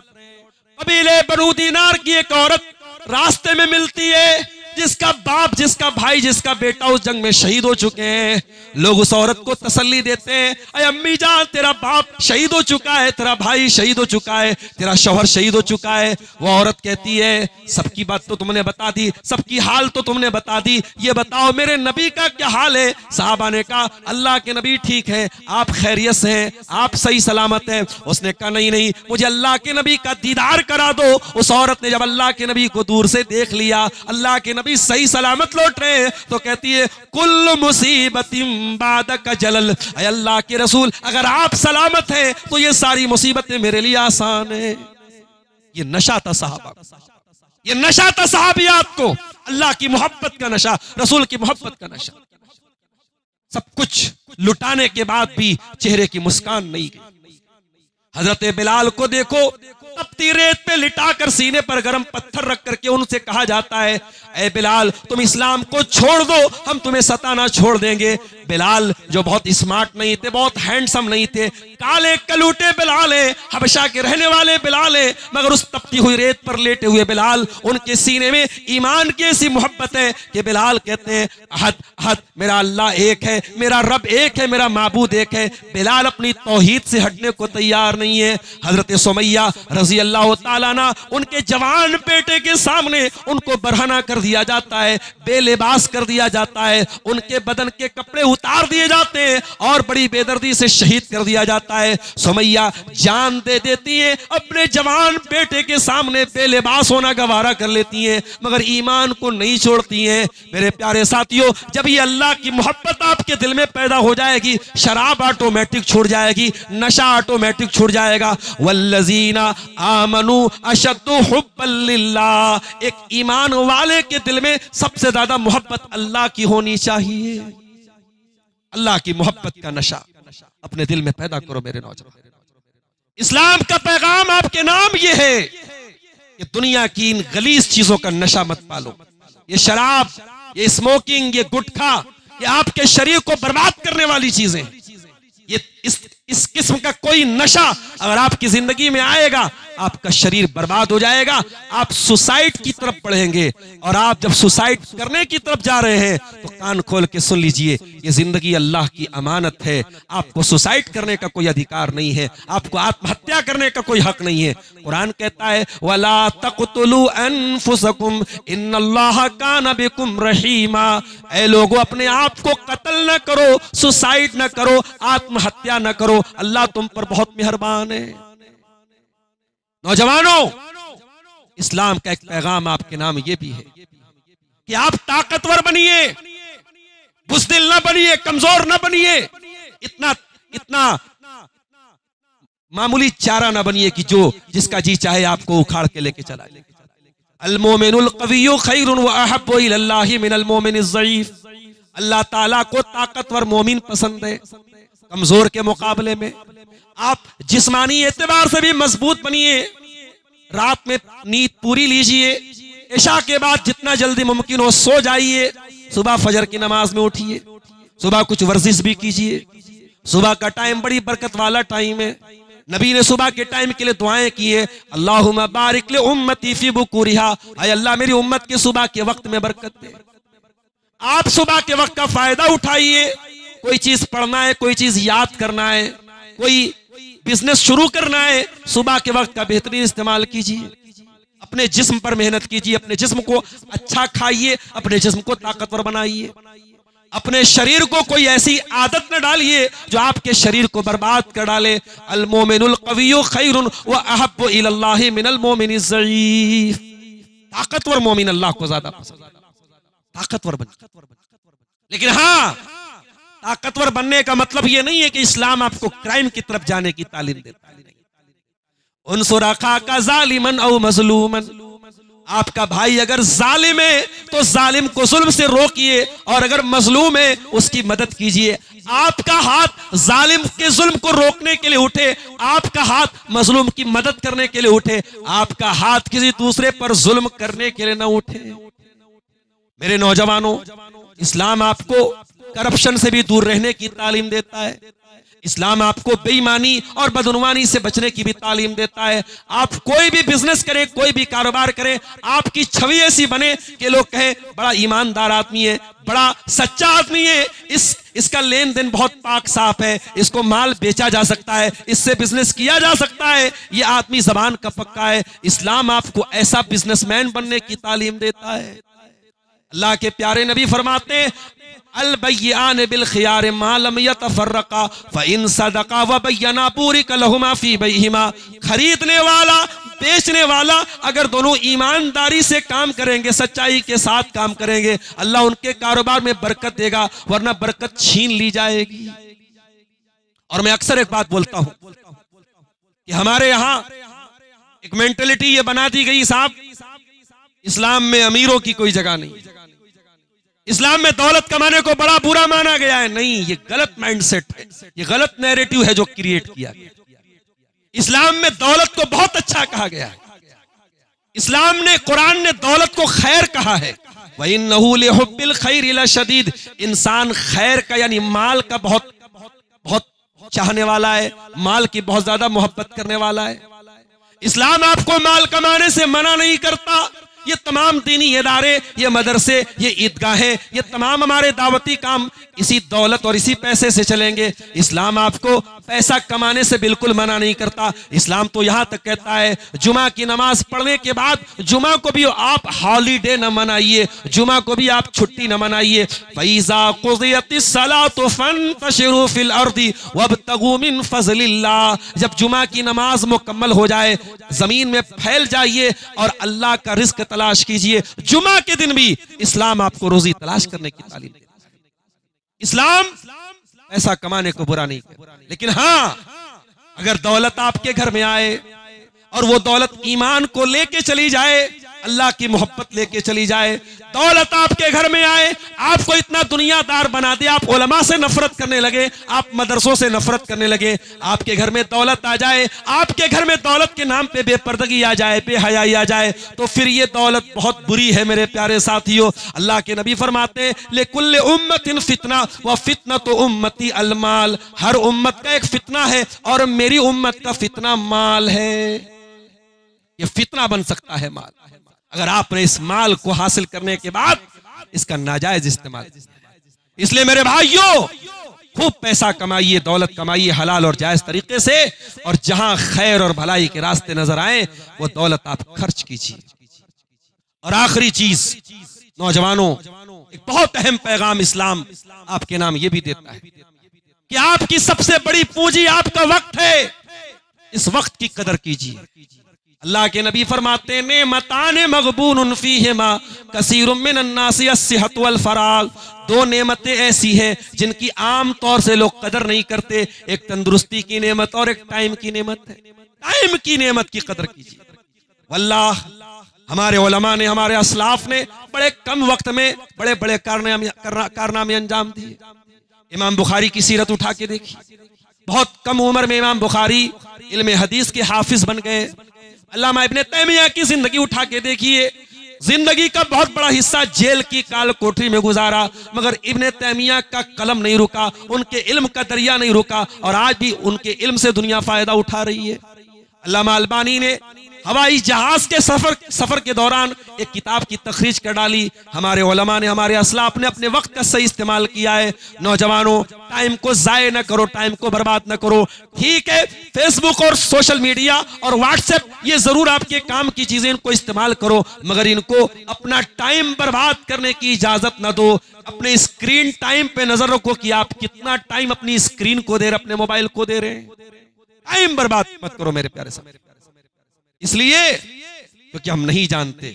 Speaker 1: कबीले बनु दीनार की एक औरत रास्ते में मिलती है, जिसका बाप, जिसका भाई, जिसका बेटा उस जंग में शहीद हो चुके हैं। लोग उस औरत को तसल्ली देते हैं, अरे अम्मी जान, तेरा बाप शहीद हो चुका है, तेरा भाई शहीद हो चुका है, तेरा शौहर शहीद हो चुका है। वो औरत कहती है, सबकी बात तो तुमने बता दी, सबकी हाल तो तुमने बता दी, ये बताओ मेरे नबी का क्या हाल है। साहबा ने कहा, अल्लाह के नबी ठीक है, आप खैरियत से हैं, आप सही सलामत हैं। उसने कहा, नहीं नहीं, मुझे अल्लाह के नबी का दीदार करा दो। उस औरत ने जब अल्लाह के नबी को दूर से देख लिया, अल्लाह के नबी सही सलामत लौट रहे हैं, तो कहती है, कुल्लु मुसीबतिन बादक जलल। अल्लाह के रसूल, अगर आप सलामत हैं तो ये सारी मुसीबतें मेरे लिए आसान है। ये नशा था साहबा, ये नशा था सहाबियात को, अल्लाह की मोहब्बत का नशा, रसूल की मोहब्बत का नशा। सब कुछ लुटाने के बाद भी चेहरे की मुस्कान नहीं गई। हजरत बिलाल को देखो, तपती रेत पे लिटाकर सीने पर गर्म पत्थर रख करके उनसे कहा जाता है, ऐ बिलाल तुम इस्लाम को छोड़ दो, हम तुम्हें सताना छोड़ देंगे। बिलाल जो बहुत स्मार्ट नहीं थे, बहुत हैंडसम नहीं थे, काले कलूटे बिलाल है, हबशा के रहने वाले बिलाल है, मगर उस तपती हुई रेत पर लेटे हुए बिलाल, उनके सीने में ईमान की ऐसी मोहब्बत है कि बिलाल कहते हैं अहद अहद, मेरा अल्लाह एक है, मेरा रब एक है, मेरा माबूद एक है। बिलाल अपनी तौहीद से हटने को तैयार नहीं है। हजरत सुमैया रजी अल्लाह ताला अन्हा, उनके जवान बेटे के सामने उनको बरहना कर दिया जाता है, बेलिबास कर दिया जाता है, उनके बदन के कपड़े उतार दिए जाते हैं और बड़ी बेदर्दी से शहीद कर दिया जाता है। सुमैया जान दे देती है, अपने जवान बेटे के सामने बेलिबास होना गवारा कर लेती हैं, मगर ईमान को नहीं छोड़ती हैं। मेरे प्यारे साथियों, जब ये अल्लाह की मोहब्बत आपके दिल में पैदा हो जाएगी, शराब ऑटोमेटिक छूट जाएगी, नशा ऑटोमेटिक छूट जाएगा। वल्लज़ीना आमनू अशद्दु हुब्बन लिल्लाह, एक ईमान वाले के दिल में सबसे ज्यादा मोहब्बत अल्लाह की होनी चाहिए। अल्लाह की मोहब्बत का नशा अपने दिल में पैदा करो मेरे नौजवान। इस्लाम का पैगाम आपके नाम ये है कि दुनिया की इन गलीज चीजों का नशा मत पालो। ये शराब, ये स्मोकिंग, ये गुटखा, ये आपके शरीर को बर्बाद करने वाली चीजें। ये इस किस्म का कोई नशा अगर आपकी जिंदगी में आएगा, आपका शरीर बर्बाद हो जाएगा, आप सुसाइड की तरफ बढ़ेंगे। और आप जब सुसाइड करने की तरफ जा रहे हैं तो कान खोल के सुन लीजिए, ये जिंदगी अल्लाह की अमानत है। आपको सुसाइड करने का कोई अधिकार नहीं है, आपको आत्महत्या करने का कोई हक नहीं है। कुरान कहता है वला तक़तुलू अनफुसकुम इन्नल्लाह कान बिकुम रहीमा, ऐ लोगों अपने आप को कत्ल न करो, सुसाइड न करो, आत्महत्या न करो, अल्लाह तुम पर बहुत मेहरबान है। नौजवानों, इस्लाम का एक पैगाम आपके नाम ये भी है कि आप ताकतवर बनिए, बुज़दिल न बनिए, कमजोर न बनिए, इतना मामूली चारा न बनिए कि जो जिसका जी चाहे आपको उखाड़ के लेके चला जाए। अल मोमिनुल क़विय्यु खैरुन व अहब्बु इलल्लाहि मिनल मोमिनिज़ ज़ईफ़, अल्लाह ताला को ताकतवर मोमिन पसंद है कमजोर के मुकाबले में। आप जिस्मानी एतबार से भी मजबूत बनिए, रात में नींद पूरी लीजिए, इशा के बाद जितना जल्दी मुमकिन हो सो जाइए, सुबह फजर की नमाज में उठिए, सुबह कुछ वर्जिश भी कीजिए। सुबह का टाइम बड़ी बरकत वाला टाइम है। नबी ने सुबह के टाइम के लिए दुआएं की है, अल्लाहुम्मा बारिक ले उम्मती फी बुकुरिहा, ऐ अल्लाह मेरी उम्मत के सुबह के वक्त में बरकत दे। आप सुबह के वक्त का फायदा उठाइए। कोई चीज पढ़ना है, कोई चीज याद करना है, कोई बिजनेस शुरू करना है, सुबह के वक्त का बेहतरीन इस्तेमाल कीजिए। अपने जिस्म पर मेहनत कीजिए, अपने जिस्म को अच्छा खाइए, अपने जिस्म को ताकतवर बनाइए। अपने शरीर को कोई ऐसी आदत न डालिए जो आपके शरीर को बर्बाद कर डाले। अल मोमिनुल क़विय्यु खैरुन व अहब्बु इलल्लाहि मिनल मोमिनिज़ ज़ईफ़, ताकतवर मोमिन अल्लाह को ज्यादा पसंद, ताकतवर बनिए। लेकिन हाँ, ताकतवर बनने का मतलब यह नहीं है कि इस्लाम आपको क्राइम की तरफ जाने की तालीम देता है। उनसुर अखाका ज़ालिमन औ मज़लूमन, आपका भाई अगर जालिम है तो जालिम को जुल्म से रोकिए, और अगर मजलूम है उसकी मदद कीजिए। आपका हाथ जालिम के जुल्म को रोकने के लिए उठे, आपका हाथ मजलूम की मदद करने के लिए उठे, आपका हाथ किसी दूसरे पर जुल्म करने के लिए न उठे। मेरे नौजवानों, इस्लाम आपको करप्शन से भी दूर रहने की तालीम देता है। इस्लाम आपको बेईमानी और बदनुमानी से बचने की भी तालीम देता है। आप कोई भी बिजनेस करें, कोई भी कारोबार करें, आपकी छवि ऐसी बने कि लोग कहें बड़ा ईमानदार आदमी है, बड़ा सच्चा आदमी है, इसका लेन देन बहुत पाक साफ है, इसको माल बेचा जा सकता है, इससे बिजनेस किया जा सकता है, ये आदमी जबान का पक्का है। इस्लाम आपको ऐसा बिजनेसमैन बनने की तालीम देता है। अल्लाह के प्यारे नबी फरमाते हैं अल बय्यान बिल खियार मा लम यतफर्रका फ़इन सदका व बय्यना पूरिक लहुमा फी बैहिमा, खरीदने वाला बेचने वाला अगर दोनों ईमानदारी से काम करेंगे, सच्चाई के साथ काम करेंगे, अल्लाह उनके कारोबार में बरकत देगा, वरना बरकत छीन ली जाएगी। और मैं अक्सर एक बात बोलता हूं कि हमारे यहां एक मेंटेलिटी ये बना दी गई साहब, इस्लाम में अमीरों की कोई जगह नहीं, इस्लाम में दौलत कमाने को बड़ा बुरा माना गया है। नहीं, ये गलत माइंडसेट है, ये गलत नैरेटिव है जो क्रिएट किया गया। इस्लाम में दौलत को बहुत अच्छा कहा गया है। इस्लाम ने, कुरान ने दौलत को खैर कहा है। वइन्नहु लिहुब्बिल खैरि लशदीद, इंसान खैर का यानी माल का बहुत बहुत चाहने वाला है, माल की बहुत ज्यादा मोहब्बत करने वाला है। इस्लाम आपको माल कमाने से मना नहीं करता। ये तमाम दीनी इदारे, ये मदरसे, ये ईदगाहें, ये तमाम हमारे दावती काम इसी दौलत और इसी पैसे से चलेंगे। इस्लाम आपको पैसा कमाने से बिल्कुल मना नहीं करता। इस्लाम तो यहां तक कहता है जुमा की नमाज पढ़ने के बाद जुमा को भी आप हॉलीडे न मनाइए, जुमा को भी आप छुट्टी न मनाइए। फैज़ा क़ुज़ियतिस सलातु फंतशिरू फिल अर्दी वब्तगू मिन फ़ज़लिल्लाह, जब जुमा की नमाज मुकम्मल हो जाए जमीन में फैल जाइए और अल्लाह का रिज़्क़ तलाश कीजिए। जुमा के दिन भी इस्लाम आपको रोजी तलाश करने की तालीम देता है। इस्लाम पैसा कमाने को बुरा नहीं कहता, लेकिन हाँ, अगर दौलत आपके घर में आए और वो दौलत ईमान को लेके चली जाए, अल्लाह की मोहब्बत लेके चली जाए, दौलत आपके घर में आए, आपको इतना दुनियादार बना दे, आप उलमा से नफरत करने लगे, आप मदरसों से नफरत करने लगे, आपके घर में दौलत आ जाए, आपके घर में दौलत के नाम पे बेपर्दगी आ जाए, बेहयाई आ जाए, तो फिर ये दौलत बहुत बुरी है मेरे प्यारे साथियों। अल्लाह के नबी फरमाते हैं लिकुल्लि उम्मतिन फितना व फितनतु उम्मती अलमाल, हर उम्मत का एक फितना है और मेरी उम्मत का फितना माल है। ये फितना बन सकता है माल, अगर आपने इस माल को हासिल करने के बाद इसका नाजायज इस्तेमाल। इसलिए मेरे भाइयों, खूब पैसा कमाइए, दौलत कमाइए हलाल और जायज तरीके से, और जहां खैर और भलाई के रास्ते नजर आए वो दौलत आप खर्च कीजिए। और आखिरी चीज, नौजवानों, एक बहुत अहम पैगाम इस्लाम आपके नाम ये भी देता है कि आपकी सबसे बड़ी पूंजी आपका वक्त है, इस वक्त की कदर कीजिए। अल्लाह के नबी फरमाते हैं नेमताने मगबूनुन फीहिमा कसीरुम मिनन नासी अस्सिहत वल फराग, दो नेमतें ऐसी हैं जिनकी आम तौर से लोग कदर नहीं करते, एक तंदुरुस्ती की नेमत और एक टाइम की नेमत है। टाइम की नेमत की कदर कीजिए। वल्लाह हमारे उलमा ने, हमारे असलाफ ने बड़े कम वक्त में बड़े बड़े कारनामे अंजाम दिए। इमाम बुखारी की सीरत उठा के देखिए, बहुत कम उम्र में इमाम बुखारी इल्म हदीस के हाफिज बन गए। अल्लामा इब्ने तैमिया की जिंदगी उठा के देखिए, जिंदगी का बहुत बड़ा हिस्सा जेल की काल कोठरी में गुजारा, मगर इब्ने तैमिया का कलम नहीं रुका, उनके इल्म का दरिया नहीं रुका, और आज भी उनके इल्म से दुनिया फायदा उठा रही है। अल्लामा अलबानी ने हवाई जहाज के सफर के दौरान एक किताब की तखरीज कर डाली। हमारे उलमा ने, हमारे असलाफ ने अपने वक्त का सही इस्तेमाल किया है। नौजवानों, टाइम को जाये न करो, टाइम को बर्बाद न करो। ठीक है, फेसबुक और सोशल मीडिया और व्हाट्सएप ये जरूर आपके काम की चीजें, इनको इस्तेमाल करो, मगर इनको अपना टाइम बर्बाद करने की इजाजत न दो। अपने स्क्रीन टाइम पे नजर रखो कि आप कितना टाइम अपनी स्क्रीन को दे रहे, अपने मोबाइल को दे रहे हैं। टाइम बर्बाद मत करो मेरे प्यारे साहब, इसलिए क्योंकि हम नहीं जानते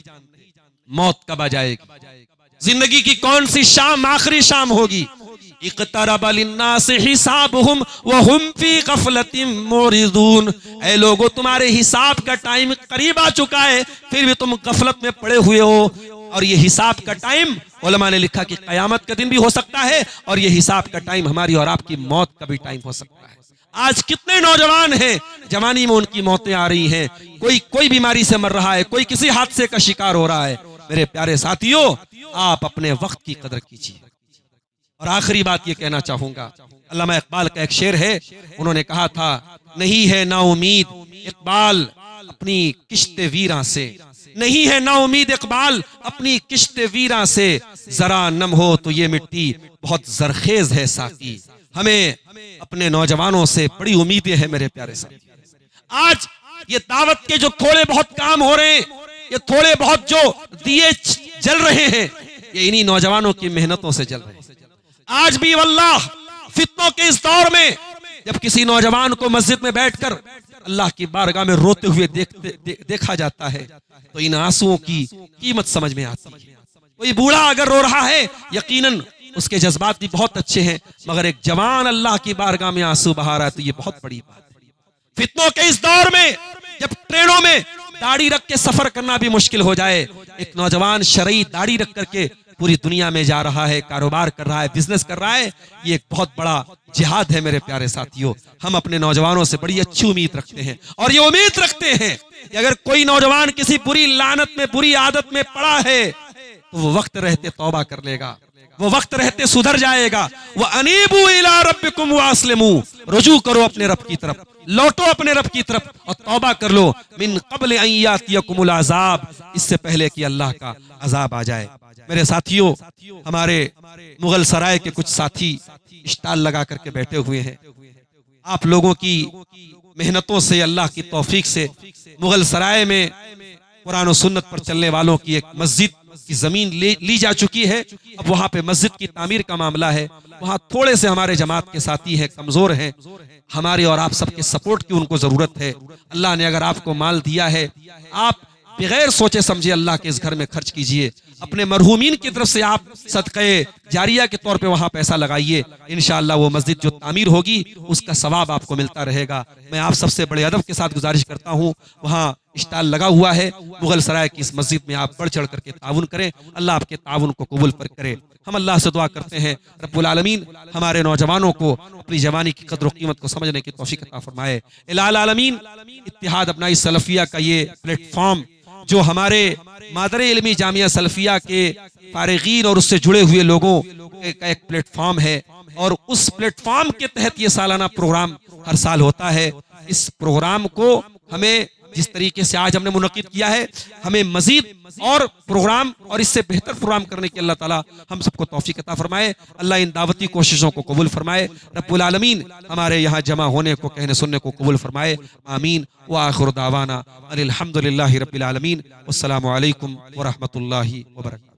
Speaker 1: मौत कब आ जाएगी, जिंदगी की कौन सी शाम आखिरी शाम होगी। इक़्तरब लिन्नासि हिसाबुहुम व हुम फी गफलतिन मुरिदून, ऐ लोगों, तुम्हारे हिसाब का टाइम करीब आ चुका है, फिर भी तुम गफलत में पड़े हुए हो। और ये हिसाब का टाइम, उलमा ने लिखा कि कयामत का दिन भी हो सकता है, और ये हिसाब का टाइम हमारी और आपकी मौत का भी टाइम हो सकता है। आज कितने नौजवान हैं, जवानी में उनकी मौतें आ रही हैं, कोई बीमारी से मर रहा है, कोई किसी हादसे का शिकार हो रहा है। मेरे प्यारे साथियों, आप अपने वक्त की कदर कीजिए। और आखिरी बात ये कहना चाहूंगा, अल्लामा इकबाल का एक शेर है, उन्होंने कहा था, नहीं है ना उम्मीद इकबाल अपनी किश्ते वीरा से, नहीं है ना उम्मीद इकबाल अपनी किश्ते वीरा से, जरा नम हो तो ये मिट्टी बहुत जरखेज है साकी। हमें अपने नौजवानों से बड़ी उम्मीदें हैं मेरे प्यारे साहब। आज ये दावत के जो थोड़े बहुत काम हो रहे हैं, ये थोड़े बहुत जो दिए जल रहे हैं, ये इन्हीं नौजवानों की मेहनतों से जल रहे हैं। आज भी वल्लाह फितनों के इस दौर में जब किसी नौजवान को मस्जिद में बैठकर अल्लाह की बारगाह में रोते हुए देखा जाता है, तो इन आंसुओं की कीमत समझ में आती है। कोई बूढ़ा अगर रो रहा है, यकीनन उसके जज्बात भी बहुत अच्छे हैं, मगर एक जवान अल्लाह की बारगाह में आंसू बहा रहा है, तो ये बहुत बड़ी बात है। फितनों के इस दौर में जब ट्रेनों में दाढ़ी रख के सफर करना भी मुश्किल हो जाए, एक नौजवान शरई दाढ़ी रख करके पूरी दुनिया में जा रहा है, कारोबार कर रहा है, बिजनेस कर रहा है, ये एक बहुत बड़ा जिहाद है मेरे प्यारे साथियों। हम अपने नौजवानों से बड़ी अच्छी उम्मीद रखते हैं और ये उम्मीद रखते हैं कि अगर कोई नौजवान किसी बुरी लानत में, बुरी आदत में पड़ा है तो वो वक्त रहते तौबा कर लेगा, वो वक्त रहते सुधर जाएगा। वह अनीबू इला रब्बिकुम वास्लिमू, रुजू करो अपने रब की तरफ, लौटो अपने रब की तरफ और तौबा कर लो। मिन क़ब्ल अन यातियकुमुल अज़ाब, इससे पहले कि अल्लाह का अजाब आ जाए। मेरे साथियों, हमारे मुगल सराय के कुछ साथी स्टॉल लगा करके बैठे हुए हैं। आप लोगों की मेहनतों से, अल्लाह की तौफीक से मुगल सराय में कुरान और सुन्नत पर चलने वालों की एक मस्जिद की जमीन ली जा चुकी है। अब वहां पे मस्जिद की तामीर का मामला है। वहां थोड़े से हमारे जमात के साथी हैं, कमजोर हैं। हमारे और आप सबके सपोर्ट की उनको जरूरत है। अल्लाह ने अगर आपको माल दिया है, आप बगैर सोचे समझे अल्लाह के इस घर में खर्च कीजिए। अपने मरहूमीन की तरफ से आप सदक़े जारिया के तौर पे वहां पैसा लगाइए। इंशाअल्लाह वो मस्जिद जो तामीर होगी उसका सवाब आपको मिलता रहेगा। मैं आप सबसे बड़े अदब के साथ गुजारिश करता हूँ, वहाँ स्टॉल लगा हुआ है मुगल सराय की इस मस्जिद में, आप बढ़ चढ़ करके ताउन करें। अल्लाह आपके ताउन को कबूल करे। हम अल्लाह से दुआ करते हैं रब्बुल आलमीन हमारे नौजवानों को अपनी जवानी की कद्र कीमत को समझने की तौफीक अता फरमाए। इलाल आलमीन इत्तिहाद अपनाई सलफिया का ये प्लेटफॉर्म जो हमारे मादरे इल्मी जामिया सलफिया के फारिगीन और उससे जुड़े हुए लोगों का एक प्लेटफॉर्म है और उस प्लेटफॉर्म के तहत ये सालाना प्रोग्राम हर साल होता है। इस प्रोग्राम को हमें जिस तरीके से आज हमने मुनक्किद किया है, हमें मजीद और प्रोग्राम और इससे बेहतर प्रोग्राम करने की अल्लाह ताला हम सबको तौफीक अता फरमाए। अल्लाह इन दावती कोशिशों को कबूल फरमाए। रब्बुल आलमीन हमारे यहाँ जमा होने को, कहने सुनने को कबूल फरमाए। आमीन व आखिर दावाना अनिल हम्दुलिल्लाहि रब्बिल आलमीन। अस्सलामु अलैकुम व रहमतुल्लाहि व बरकातहू।